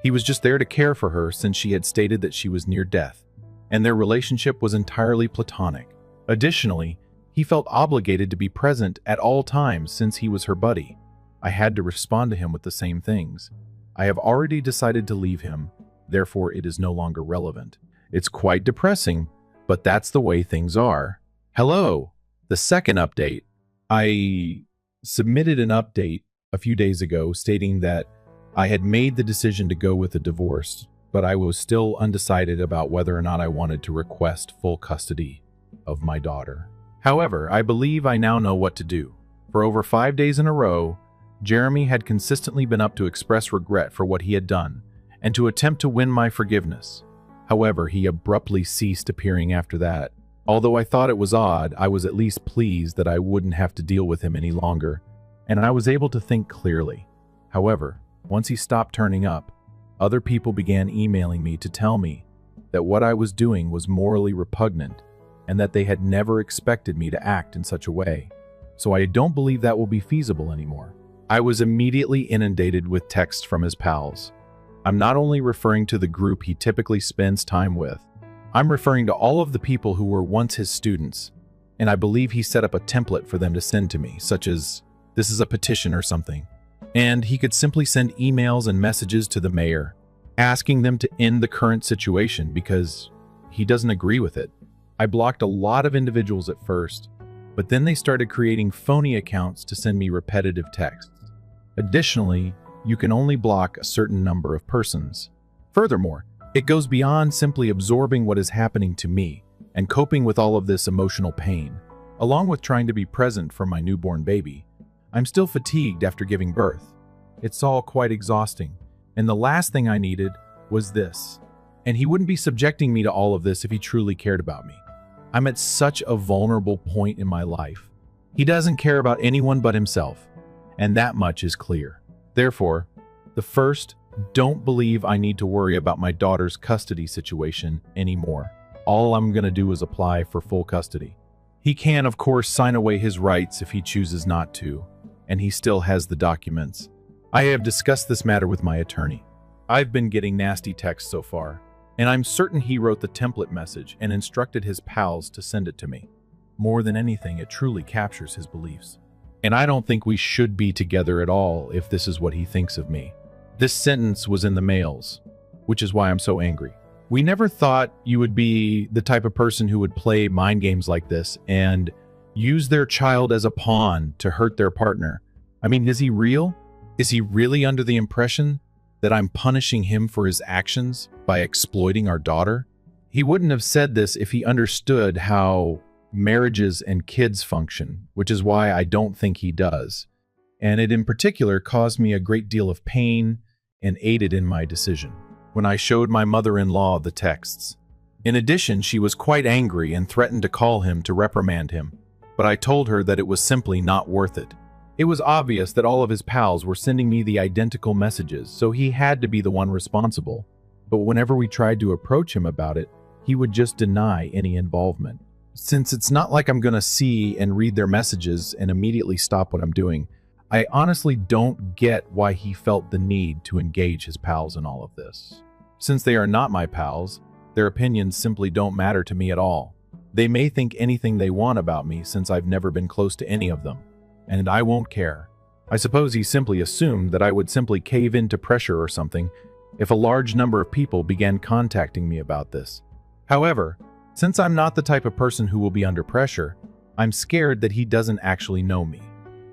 He was just there to care for her since she had stated that she was near death, and their relationship was entirely platonic. Additionally, he felt obligated to be present at all times since he was her buddy. I had to respond to him with the same things. I have already decided to leave him, therefore it is no longer relevant. It's quite depressing, but that's the way things are. Hello! The second update. I submitted an update a few days ago stating that I had made the decision to go with a divorce, but I was still undecided about whether or not I wanted to request full custody of my daughter. However, I believe I now know what to do. For over 5 days in a row, Jeremy had consistently been up to express regret for what he had done and to attempt to win my forgiveness. However, he abruptly ceased appearing after that. Although I thought it was odd, I was at least pleased that I wouldn't have to deal with him any longer, and I was able to think clearly. However, once he stopped turning up, other people began emailing me to tell me that what I was doing was morally repugnant and that they had never expected me to act in such a way. So I don't believe that will be feasible anymore. I was immediately inundated with texts from his pals. I'm not only referring to the group he typically spends time with, I'm referring to all of the people who were once his students, and I believe he set up a template for them to send to me, such as, "This is a petition" or something. And he could simply send emails and messages to the mayor, asking them to end the current situation because he doesn't agree with it. I blocked a lot of individuals at first, but then they started creating phony accounts to send me repetitive texts. Additionally, you can only block a certain number of persons. Furthermore, it goes beyond simply absorbing what is happening to me and coping with all of this emotional pain. Along with trying to be present for my newborn baby, I'm still fatigued after giving birth. It's all quite exhausting, and the last thing I needed was this. And he wouldn't be subjecting me to all of this if he truly cared about me. I'm at such a vulnerable point in my life. He doesn't care about anyone but himself, and that much is clear. Therefore, don't believe I need to worry about my daughter's custody situation anymore. All I'm going to do is apply for full custody. He can, of course, sign away his rights if he chooses not to, and he still has the documents. I have discussed this matter with my attorney. I've been getting nasty texts so far, and I'm certain he wrote the template message and instructed his pals to send it to me. More than anything, it truly captures his beliefs. And I don't think we should be together at all if this is what he thinks of me. This sentence was in the mails, which is why I'm so angry. We never thought you would be the type of person who would play mind games like this and use their child as a pawn to hurt their partner. I mean, is he real? Is he really under the impression that I'm punishing him for his actions by exploiting our daughter? He wouldn't have said this if he understood how marriages and kids function, which is why I don't think he does. And it in particular caused me a great deal of pain and aided in my decision when I showed my mother-in-law the texts. In addition, she was quite angry and threatened to call him to reprimand him, but I told her that it was simply not worth it. It was obvious that all of his pals were sending me the identical messages, so he had to be the one responsible. But whenever we tried to approach him about it, he would just deny any involvement. Since it's not like I'm going to see and read their messages and immediately stop what I'm doing, I honestly don't get why he felt the need to engage his pals in all of this. Since they are not my pals, Their opinions simply don't matter to me at all. They may think anything they want about me since I've never been close to any of them, and I won't care. I suppose he simply assumed that I would simply cave into pressure or something if a large number of people began contacting me about this. However, since I'm not the type of person who will be under pressure, I'm scared that he doesn't actually know me.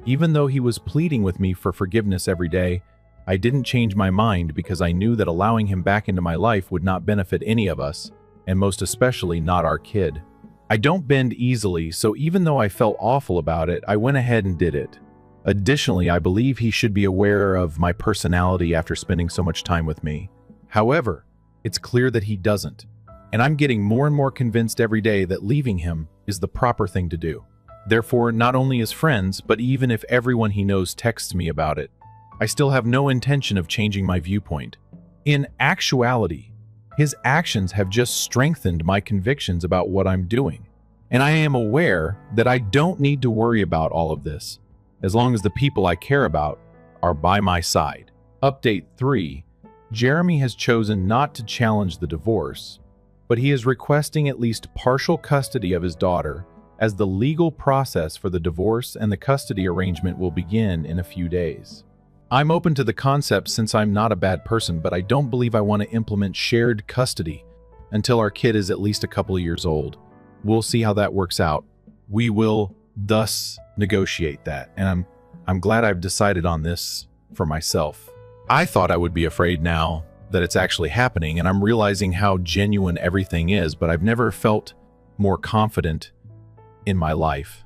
Even though he was pleading with me for forgiveness every day, I didn't change my mind because I knew that allowing him back into my life would not benefit any of us, and most especially not our kid. I don't bend easily, so even though I felt awful about it, I went ahead and did it. Additionally, I believe he should be aware of my personality after spending so much time with me. However, it's clear that he doesn't, and I'm getting more and more convinced every day that leaving him is the proper thing to do. Therefore, not only as friends, but even if everyone he knows texts me about it, I still have no intention of changing my viewpoint. In actuality, his actions have just strengthened my convictions about what I'm doing, and I am aware that I don't need to worry about all of this, as long as the people I care about are by my side. Update 3. Jeremy has chosen not to challenge the divorce, but he is requesting at least partial custody of his daughter, as the legal process for the divorce and the custody arrangement will begin in a few days. I'm open to the concept since I'm not a bad person, but I don't believe I want to implement shared custody until our kid is at least a couple of years old. We'll see how that works out. We will thus negotiate that, and I'm glad I've decided on this for myself. I thought I would be afraid now that it's actually happening, and I'm realizing how genuine everything is, but I've never felt more confident in my life.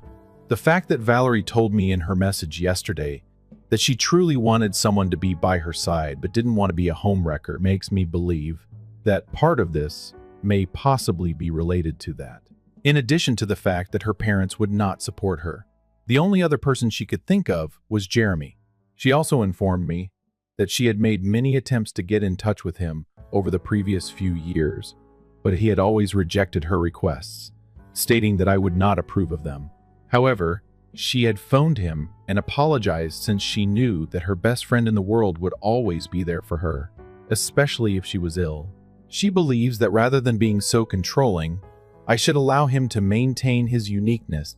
The fact that Valerie told me in her message yesterday that she truly wanted someone to be by her side but didn't want to be a homewrecker makes me believe that part of this may possibly be related to that. In addition to the fact that her parents would not support her. The only other person she could think of was Jeremy. She also informed me that she had made many attempts to get in touch with him over the previous few years, but he had always rejected her requests, stating that I would not approve of them. However, she had phoned him and apologized since she knew that her best friend in the world would always be there for her, especially if she was ill. She believes that rather than being so controlling, I should allow him to maintain his uniqueness,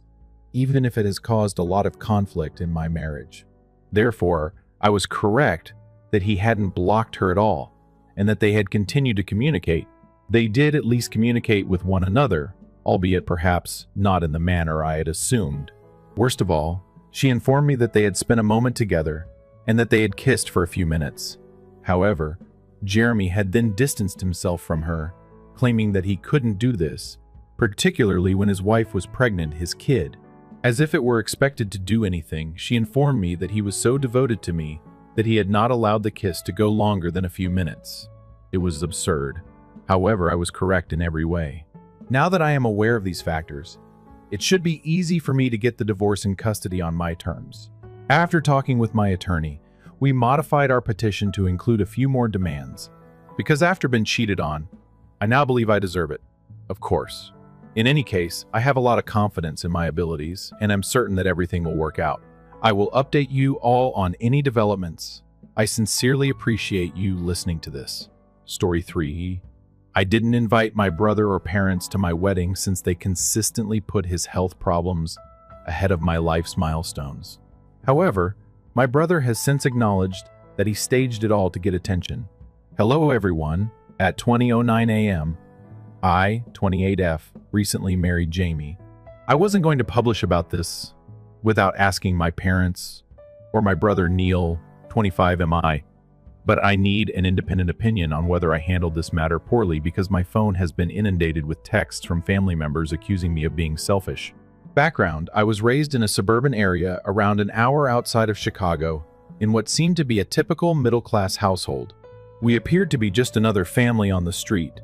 even if it has caused a lot of conflict in my marriage. Therefore, I was correct that he hadn't blocked her at all, and that they had continued to communicate. They did at least communicate with one another, albeit perhaps not in the manner I had assumed. Worst of all, she informed me that they had spent a moment together and that they had kissed for a few minutes. However, Jeremy had then distanced himself from her, claiming that he couldn't do this, particularly when his wife was pregnant, his kid. As if it were expected to do anything, she informed me that he was so devoted to me that he had not allowed the kiss to go longer than a few minutes. It was absurd. However, I was correct in every way. Now that I am aware of these factors, it should be easy for me to get the divorce in custody on my terms. After talking with my attorney, we modified our petition to include a few more demands. Because after being cheated on, I now believe I deserve it. Of course. In any case, I have a lot of confidence in my abilities, and I'm certain that everything will work out. I will update you all on any developments. I sincerely appreciate you listening to this. Story 3. I didn't invite my brother or parents to my wedding since they consistently put his health problems ahead of my life's milestones. However, my brother has since acknowledged that he staged it all to get attention. Hello everyone, at 20:09 a.m., I, 28F, recently married Jamie. I wasn't going to publish about this without asking my parents or my brother Neil, 25MI, but I need an independent opinion on whether I handled this matter poorly because my phone has been inundated with texts from family members accusing me of being selfish. Background: I was raised in a suburban area around an hour outside of Chicago in what seemed to be a typical middle-class household. We appeared to be just another family on the street,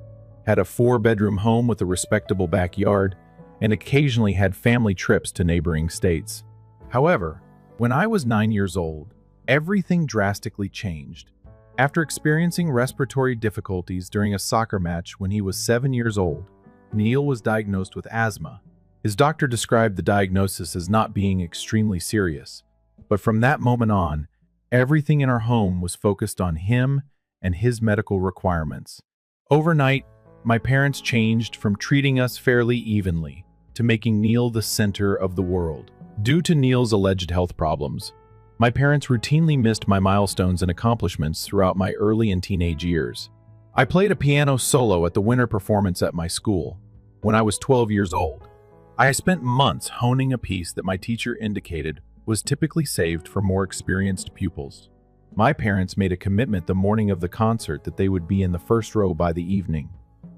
had a 4-bedroom home with a respectable backyard, and occasionally had family trips to neighboring states. However, when I was 9 years old, everything drastically changed. After experiencing respiratory difficulties during a soccer match when he was 7 years old, Neil was diagnosed with asthma. His doctor described the diagnosis as not being extremely serious, but from that moment on, everything in our home was focused on him and his medical requirements. Overnight, my parents changed from treating us fairly evenly to making Neil the center of the world. Due to Neil's alleged health problems, my parents routinely missed my milestones and accomplishments throughout my early and teenage years. I played a piano solo at the winter performance at my school when I was 12 years old. I spent months honing a piece that my teacher indicated was typically saved for more experienced pupils. My parents made a commitment the morning of the concert that they would be in the first row by the evening.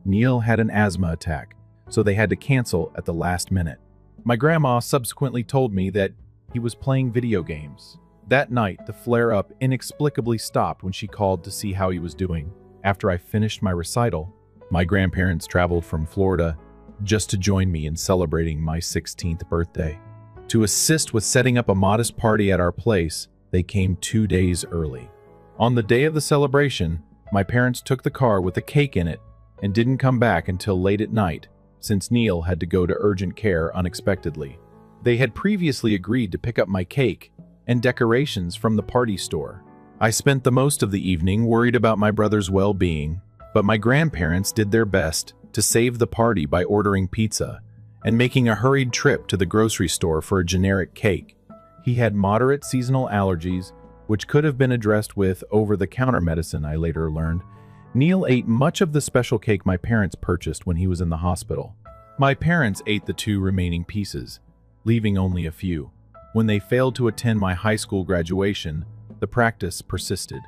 Neil had an asthma attack, so they had to cancel at the last minute. My grandma subsequently told me that he was playing video games. That night, the flare-up inexplicably stopped when she called to see how he was doing. After I finished my recital, my grandparents traveled from Florida just to join me in celebrating my 16th birthday. To assist with setting up a modest party at our place, they came 2 days early. On the day of the celebration, my parents took the car with a cake in it and didn't come back until late at night, since Neil had to go to urgent care unexpectedly. They had previously agreed to pick up my cake and decorations from the party store. I spent the most of the evening worried about my brother's well-being, but my grandparents did their best to save the party by ordering pizza and making a hurried trip to the grocery store for a generic cake. He had moderate seasonal allergies, which could have been addressed with over-the-counter medicine, I later learned. Neil ate much of the special cake my parents purchased when he was in the hospital. My parents ate the 2 remaining pieces, leaving only a few. When they failed to attend my high school graduation, the practice persisted.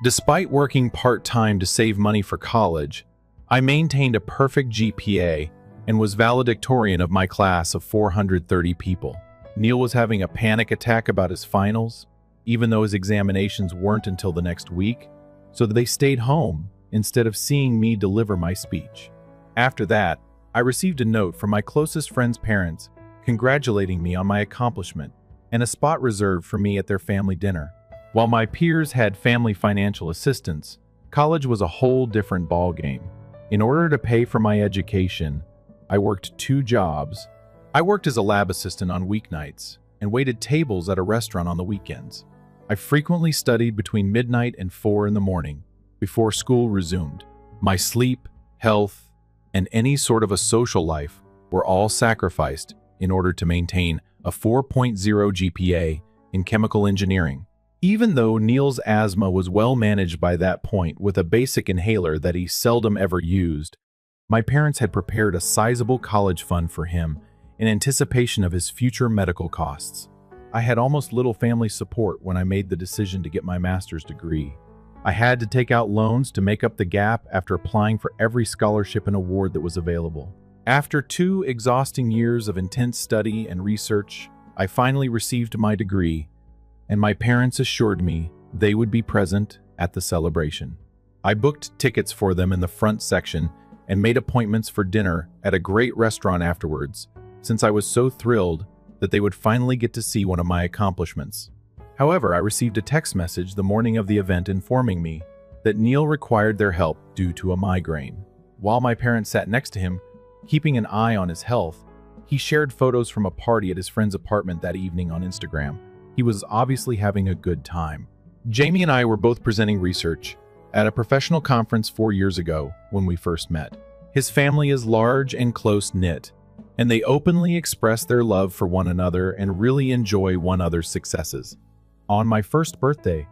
Despite working part-time to save money for college, I maintained a perfect GPA and was valedictorian of my class of 430 people. Neil was having a panic attack about his finals, even though his examinations weren't until the next week, so they stayed home instead of seeing me deliver my speech. After that, I received a note from my closest friend's parents congratulating me on my accomplishment and a spot reserved for me at their family dinner. While my peers had family financial assistance, college was a whole different ballgame. In order to pay for my education, I worked 2 jobs. I worked as a lab assistant on weeknights and waited tables at a restaurant on the weekends. I frequently studied between midnight and 4 in the morning before school resumed. My sleep, health, and any sort of a social life were all sacrificed in order to maintain a 4.0 GPA in chemical engineering. Even though Neil's asthma was well managed by that point with a basic inhaler that he seldom ever used, my parents had prepared a sizable college fund for him in anticipation of his future medical costs. I had almost little family support when I made the decision to get my master's degree. I had to take out loans to make up the gap after applying for every scholarship and award that was available. After 2 exhausting years of intense study and research, I finally received my degree, and my parents assured me they would be present at the celebration. I booked tickets for them in the front section and made appointments for dinner at a great restaurant afterwards, since I was so thrilled that they would finally get to see one of my accomplishments. However, I received a text message the morning of the event informing me that Neil required their help due to a migraine. While my parents sat next to him, keeping an eye on his health, he shared photos from a party at his friend's apartment that evening on Instagram. He was obviously having a good time. Jamie and I were both presenting research at a professional conference 4 years ago when we first met. His family is large and close-knit, and they openly express their love for one another and really enjoy one another's successes. On my first birthday,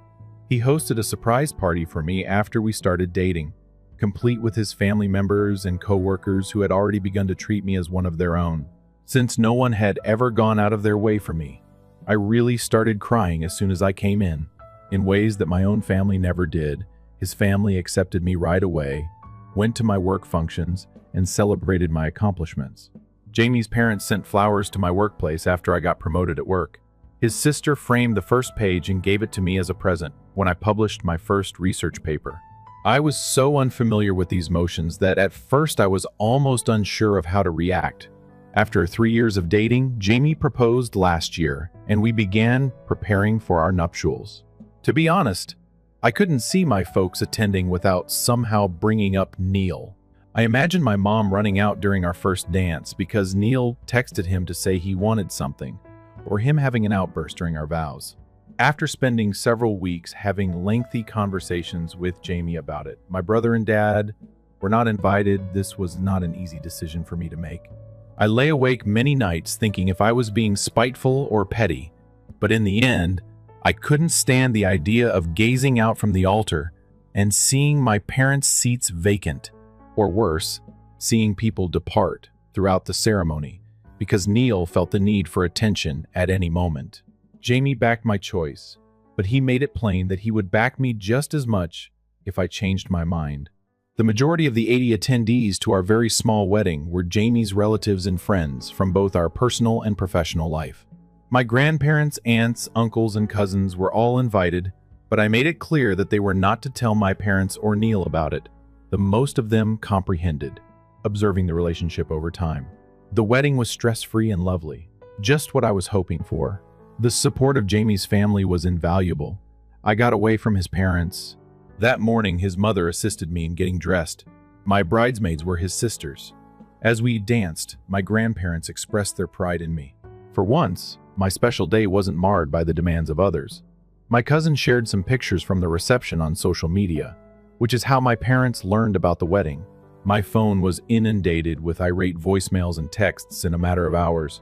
he hosted a surprise party for me after we started dating, complete with his family members and co-workers who had already begun to treat me as one of their own. Since no one had ever gone out of their way for me, I really started crying as soon as I came in ways that my own family never did. His family accepted me right away, went to my work functions, and celebrated my accomplishments. Jamie's parents sent flowers to my workplace after I got promoted at work. His sister framed the first page and gave it to me as a present when I published my first research paper. I was so unfamiliar with these motions that at first I was almost unsure of how to react. After 3 years of dating, Jamie proposed last year, and we began preparing for our nuptials. To be honest, I couldn't see my folks attending without somehow bringing up Neil. I imagined my mom running out during our first dance because Neil texted him to say he wanted something, or him having an outburst during our vows. After spending several weeks having lengthy conversations with Jamie about it, my brother and dad were not invited, this was not an easy decision for me to make. I lay awake many nights thinking if I was being spiteful or petty, but in the end, I couldn't stand the idea of gazing out from the altar and seeing my parents' seats vacant, or worse, seeing people depart throughout the ceremony, because Neil felt the need for attention at any moment. Jamie backed my choice, but he made it plain that he would back me just as much if I changed my mind. The majority of the 80 attendees to our very small wedding were Jamie's relatives and friends from both our personal and professional life. My grandparents, aunts, uncles, and cousins were all invited, but I made it clear that they were not to tell my parents or Neil about it. The most of them comprehended, observing the relationship over time. The wedding was stress-free and lovely, just what I was hoping for. The support of Jamie's family was invaluable. I got away from his parents. That morning, his mother assisted me in getting dressed. My bridesmaids were his sisters. As we danced, my grandparents expressed their pride in me. For once, my special day wasn't marred by the demands of others. My cousin shared some pictures from the reception on social media, which is how my parents learned about the wedding. My phone was inundated with irate voicemails and texts in a matter of hours.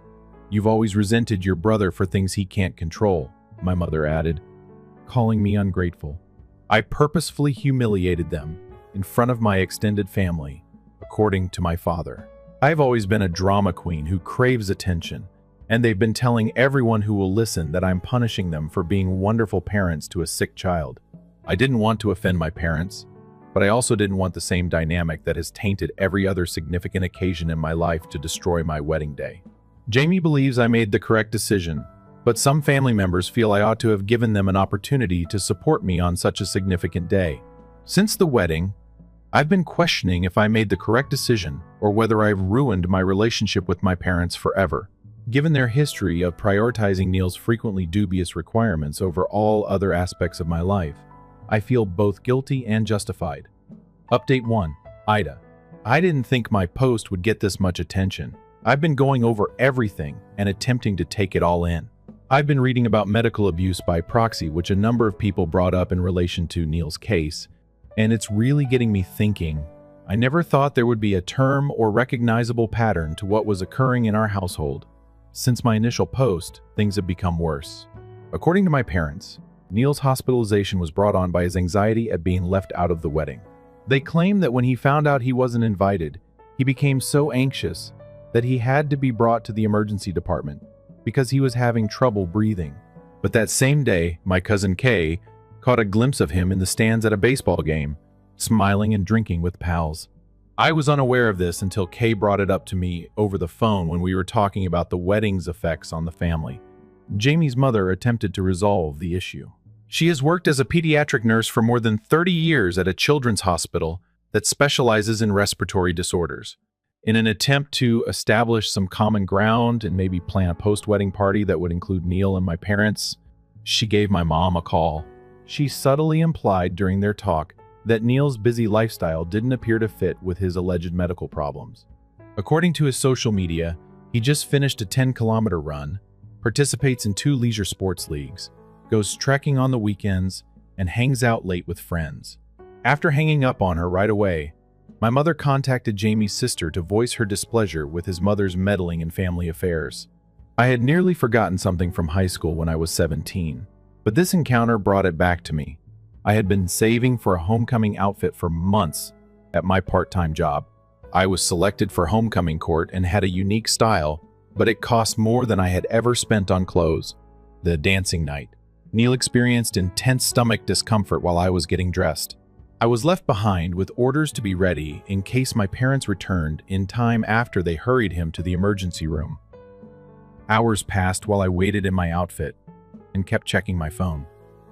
"You've always resented your brother for things he can't control," my mother added, calling me ungrateful. I purposefully humiliated them in front of my extended family, according to my father. I've always been a drama queen who craves attention, and they've been telling everyone who will listen that I'm punishing them for being wonderful parents to a sick child. I didn't want to offend my parents, but I also didn't want the same dynamic that has tainted every other significant occasion in my life to destroy my wedding day. Jamie believes I made the correct decision, but some family members feel I ought to have given them an opportunity to support me on such a significant day. Since the wedding, I've been questioning if I made the correct decision or whether I've ruined my relationship with my parents forever. Given their history of prioritizing Neil's frequently dubious requirements over all other aspects of my life, I feel both guilty and justified. Update 1. Aita. I didn't think my post would get this much attention. I've been going over everything and attempting to take it all in. I've been reading about medical abuse by proxy, which a number of people brought up in relation to Neil's case, and it's really getting me thinking. I never thought there would be a term or recognizable pattern to what was occurring in our household. Since my initial post, things have become worse. According to my parents, Neil's hospitalization was brought on by his anxiety at being left out of the wedding. They claim that when he found out he wasn't invited, he became so anxious that he had to be brought to the emergency department because he was having trouble breathing. But that same day, my cousin Kay caught a glimpse of him in the stands at a baseball game, smiling and drinking with pals. I was unaware of this until Kay brought it up to me over the phone when we were talking about the wedding's effects on the family. Jamie's mother attempted to resolve the issue. She has worked as a pediatric nurse for more than 30 years at a children's hospital that specializes in respiratory disorders. In an attempt to establish some common ground and maybe plan a post-wedding party that would include Neil and my parents, she gave my mom a call. She subtly implied during their talk that Neil's busy lifestyle didn't appear to fit with his alleged medical problems. According to his social media, he just finished a 10-kilometer run, participates in 2 leisure sports leagues, goes trekking on the weekends, and hangs out late with friends. After hanging up on her right away, my mother contacted Jamie's sister to voice her displeasure with his mother's meddling in family affairs. I had nearly forgotten something from high school when I was 17, but this encounter brought it back to me. I had been saving for a homecoming outfit for months at my part-time job. I was selected for homecoming court and had a unique style, but it cost more than I had ever spent on clothes. The dancing night. Neil experienced intense stomach discomfort while I was getting dressed. I was left behind with orders to be ready in case my parents returned in time after they hurried him to the emergency room. Hours passed while I waited in my outfit and kept checking my phone.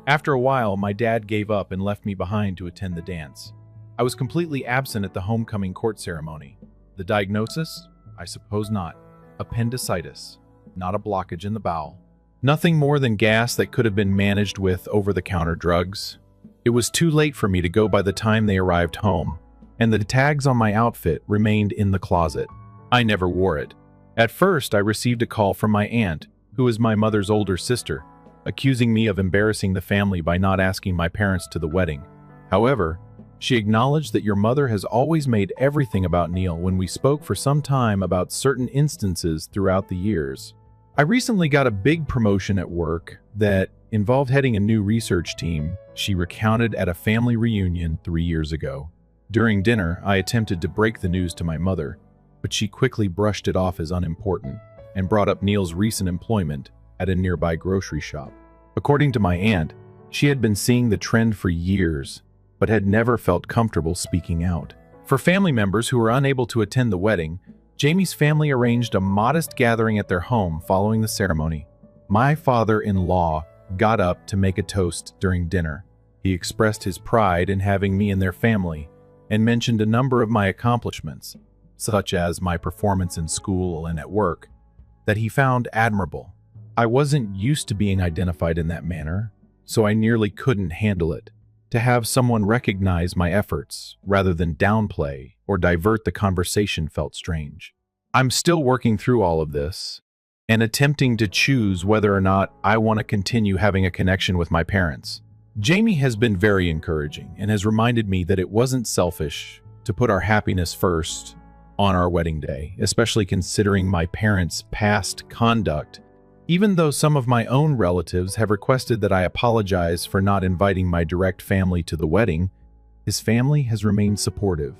After a while, my dad gave up and left me behind to attend the dance. I was completely absent at the homecoming court ceremony. The diagnosis? I suppose not. Appendicitis, not a blockage in the bowel. Nothing more than gas that could have been managed with over-the-counter drugs. It was too late for me to go by the time they arrived home, and the tags on my outfit remained in the closet. I never wore it. At first, I received a call from my aunt, who is my mother's older sister, accusing me of embarrassing the family by not asking my parents to the wedding. However, She acknowledged that your mother has always made everything about Neil when we spoke for some time about certain instances throughout the years. I recently got a big promotion at work that involved heading a new research team, she recounted at a family reunion 3 years ago. During dinner, I attempted to break the news to my mother, but she quickly brushed it off as unimportant and brought up Neil's recent employment at a nearby grocery shop. According to my aunt, she had been seeing the trend for years, but had never felt comfortable speaking out. For family members who were unable to attend the wedding, Jamie's family arranged a modest gathering at their home following the ceremony. My father-in-law got up to make a toast during dinner. He expressed his pride in having me in their family and mentioned a number of my accomplishments, such as my performance in school and at work, that he found admirable. I wasn't used to being identified in that manner, so I nearly couldn't handle it. To have someone recognize my efforts rather than downplay or divert the conversation felt strange. I'm still working through all of this and attempting to choose whether or not I want to continue having a connection with my parents. Jamie has been very encouraging and has reminded me that it wasn't selfish to put our happiness first on our wedding day, especially considering my parents' past conduct. Even though some of my own relatives have requested that I apologize for not inviting my direct family to the wedding, his family has remained supportive.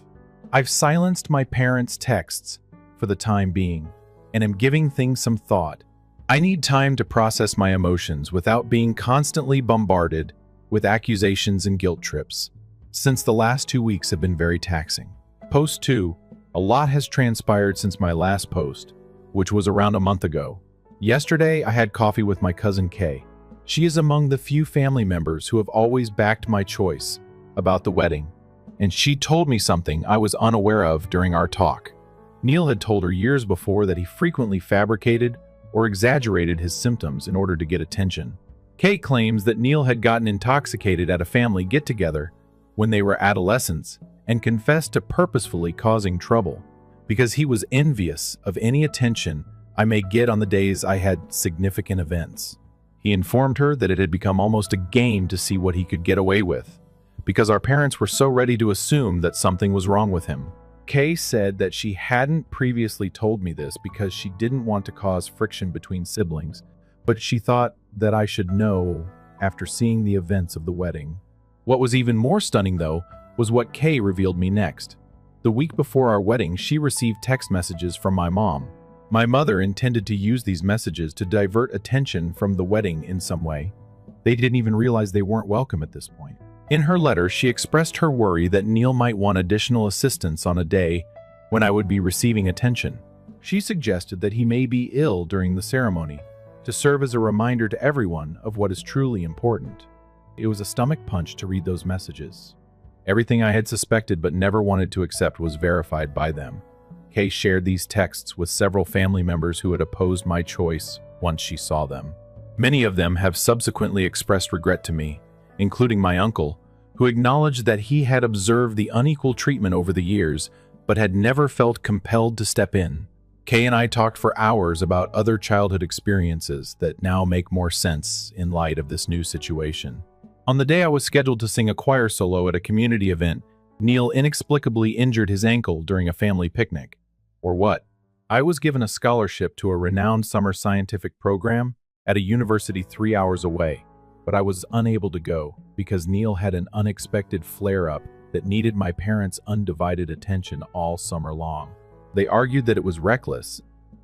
I've silenced my parents' texts for the time being and am giving things some thought. I need time to process my emotions without being constantly bombarded with accusations and guilt trips, since the last 2 weeks have been very taxing. Post 2, a lot has transpired since my last post, which was around a month ago. Yesterday, I had coffee with my cousin Kay. She is among the few family members who have always backed my choice about the wedding, and she told me something I was unaware of during our talk. Neil had told her years before that he frequently fabricated or exaggerated his symptoms in order to get attention. Kay claims that Neil had gotten intoxicated at a family get-together when they were adolescents and confessed to purposefully causing trouble because he was envious of any attention I may get on the days I had significant events. He informed her that it had become almost a game to see what he could get away with, because our parents were so ready to assume that something was wrong with him. Kay said that she hadn't previously told me this because she didn't want to cause friction between siblings, but she thought that I should know after seeing the events of the wedding. What was even more stunning, though, was what Kay revealed me next. The week before our wedding, she received text messages from my mom. My mother intended to use these messages to divert attention from the wedding in some way. They didn't even realize they weren't welcome at this point. In her letter, she expressed her worry that Neil might want additional assistance on a day when I would be receiving attention. She suggested that he may be ill during the ceremony, to serve as a reminder to everyone of what is truly important. It was a stomach punch to read those messages. Everything I had suspected but never wanted to accept was verified by them. Kay shared these texts with several family members who had opposed my choice once she saw them. Many of them have subsequently expressed regret to me, including my uncle, who acknowledged that he had observed the unequal treatment over the years, but had never felt compelled to step in. Kay and I talked for hours about other childhood experiences that now make more sense in light of this new situation. On the day I was scheduled to sing a choir solo at a community event, Neil inexplicably injured his ankle during a family picnic. Or what? I was given a scholarship to a renowned summer scientific program at a university 3 hours away, but I was unable to go because Neil had an unexpected flare-up that needed my parents' undivided attention all summer long. They argued that it was reckless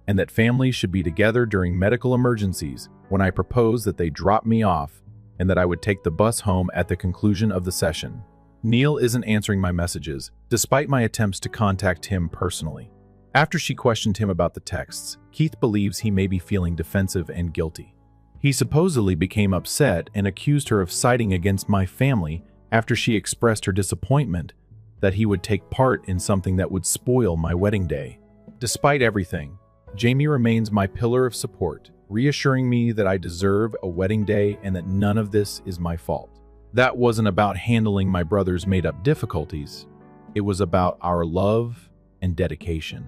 and that families should be together during medical emergencies when I proposed that they drop me off and that I would take the bus home at the conclusion of the session. Neil isn't answering my messages, despite my attempts to contact him personally. After she questioned him about the texts, Keith believes he may be feeling defensive and guilty. He supposedly became upset and accused her of siding against my family after she expressed her disappointment that he would take part in something that would spoil my wedding day. Despite everything, Jamie remains my pillar of support, reassuring me that I deserve a wedding day and that none of this is my fault. That wasn't about handling my brother's made-up difficulties. It was about our love and dedication.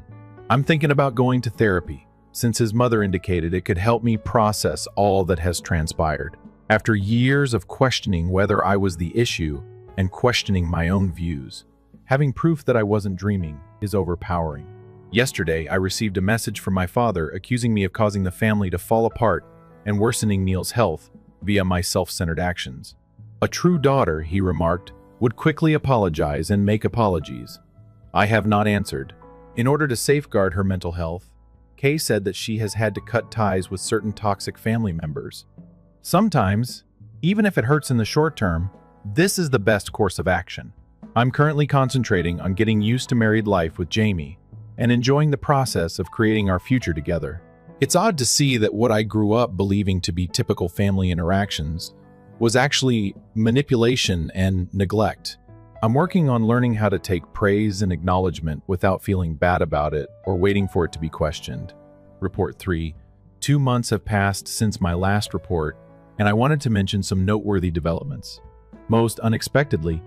I'm thinking about going to therapy, since his mother indicated it could help me process all that has transpired. After years of questioning whether I was the issue and questioning my own views. Having proof that I wasn't dreaming is overpowering. Yesterday, I received a message from my father accusing me of causing the family to fall apart and worsening Neil's health via my self-centered actions. A true daughter, he remarked, would quickly apologize and make apologies. I have not answered. In order to safeguard her mental health, Kay said that she has had to cut ties with certain toxic family members. Sometimes, even if it hurts in the short term, this is the best course of action. I'm currently concentrating on getting used to married life with Jamie and enjoying the process of creating our future together. It's odd to see that what I grew up believing to be typical family interactions was actually manipulation and neglect. I'm working on learning how to take praise and acknowledgement without feeling bad about it or waiting for it to be questioned. Report 3. 2 months have passed since my last report, and I wanted to mention some noteworthy developments. Most unexpectedly,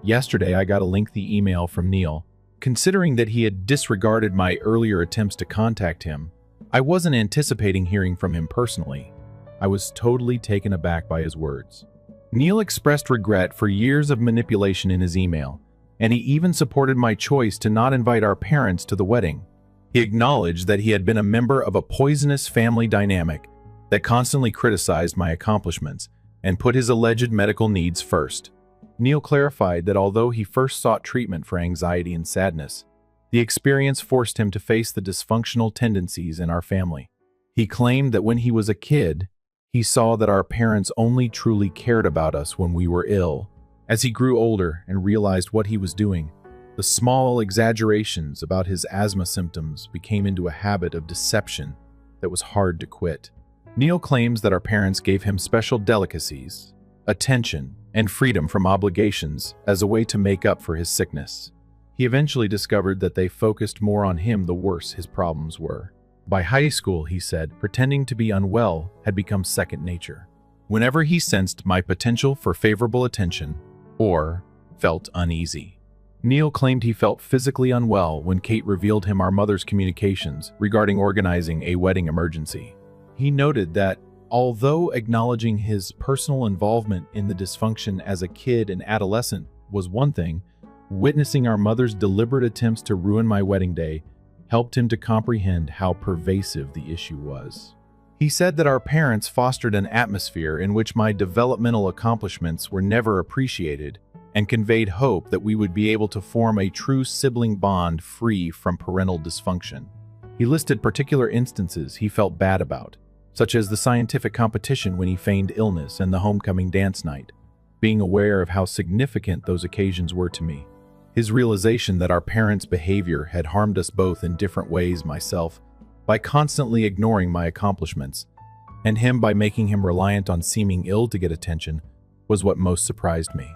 yesterday I got a lengthy email from Neil. Considering that he had disregarded my earlier attempts to contact him, I wasn't anticipating hearing from him personally. I was totally taken aback by his words. Neil expressed regret for years of manipulation in his email, and he even supported my choice to not invite our parents to the wedding. He acknowledged that he had been a member of a poisonous family dynamic that constantly criticized my accomplishments and put his alleged medical needs first. Neil clarified that although he first sought treatment for anxiety and sadness, the experience forced him to face the dysfunctional tendencies in our family. He claimed that when he was a kid, he saw that our parents only truly cared about us when we were ill. As he grew older and realized what he was doing, the small exaggerations about his asthma symptoms became into a habit of deception that was hard to quit. Neil claims that our parents gave him special delicacies, attention, and freedom from obligations as a way to make up for his sickness. He eventually discovered that they focused more on him the worse his problems were. By high school, he said, pretending to be unwell had become second nature. Whenever he sensed my potential for favorable attention or felt uneasy. Neil claimed he felt physically unwell when Kate revealed him our mother's communications regarding organizing a wedding emergency. He noted that although acknowledging his personal involvement in the dysfunction as a kid and adolescent was one thing, witnessing our mother's deliberate attempts to ruin my wedding day helped him to comprehend how pervasive the issue was. He said that our parents fostered an atmosphere in which my developmental accomplishments were never appreciated and conveyed hope that we would be able to form a true sibling bond free from parental dysfunction. He listed particular instances he felt bad about, such as the scientific competition when he feigned illness and the homecoming dance night, being aware of how significant those occasions were to me. His realization that our parents' behavior had harmed us both in different ways myself by constantly ignoring my accomplishments, and him by making him reliant on seeming ill to get attention, was what most surprised me.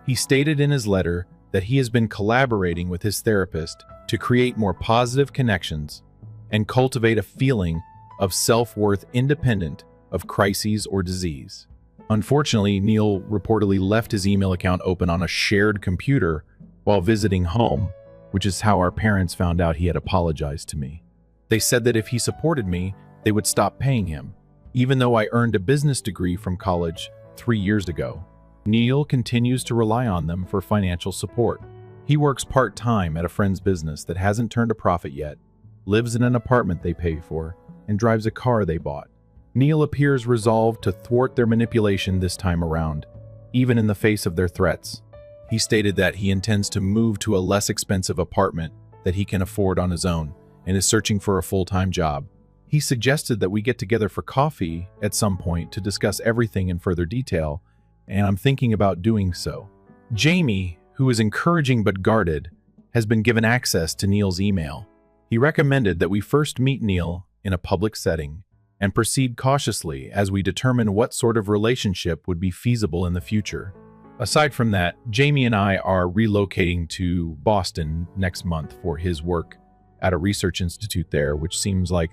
He stated in his letter that he has been collaborating with his therapist to create more positive connections and cultivate a feeling of self-worth independent of crises or disease. Unfortunately, Neil reportedly left his email account open on a shared computer while visiting home, which is how our parents found out he had apologized to me. They said that if he supported me, they would stop paying him, even though I earned a business degree from college 3 years ago. Neil continues to rely on them for financial support. He works part-time at a friend's business that hasn't turned a profit yet, lives in an apartment they pay for, and drives a car they bought. Neil appears resolved to thwart their manipulation this time around, even in the face of their threats. He stated that he intends to move to a less expensive apartment that he can afford on his own and is searching for a full-time job. He suggested that we get together for coffee at some point to discuss everything in further detail, and I'm thinking about doing so. Jamie, who is encouraging but guarded, has been given access to Neil's email. He recommended that we first meet Neil in a public setting and proceed cautiously as we determine what sort of relationship would be feasible in the future. Aside from that, Jamie and I are relocating to Boston next month for his work at a research institute there, which seems like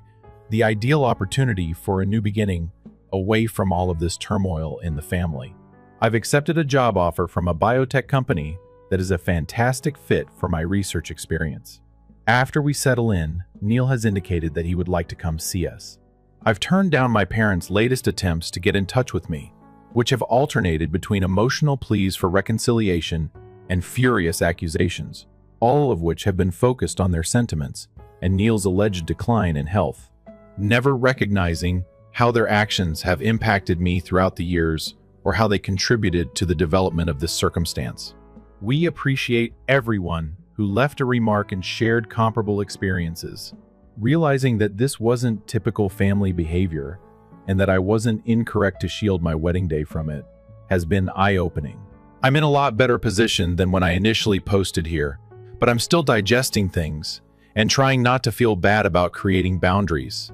the ideal opportunity for a new beginning away from all of this turmoil in the family. I've accepted a job offer from a biotech company that is a fantastic fit for my research experience. After we settle in, Neil has indicated that he would like to come see us. I've turned down my parents' latest attempts to get in touch with me, which have alternated between emotional pleas for reconciliation and furious accusations, all of which have been focused on their sentiments and Neil's alleged decline in health, never recognizing how their actions have impacted me throughout the years or how they contributed to the development of this circumstance. We appreciate everyone who left a remark and shared comparable experiences. Realizing that this wasn't typical family behavior and that I wasn't incorrect to shield my wedding day from it has been eye-opening. I'm in a lot better position than when I initially posted here, but I'm still digesting things and trying not to feel bad about creating boundaries.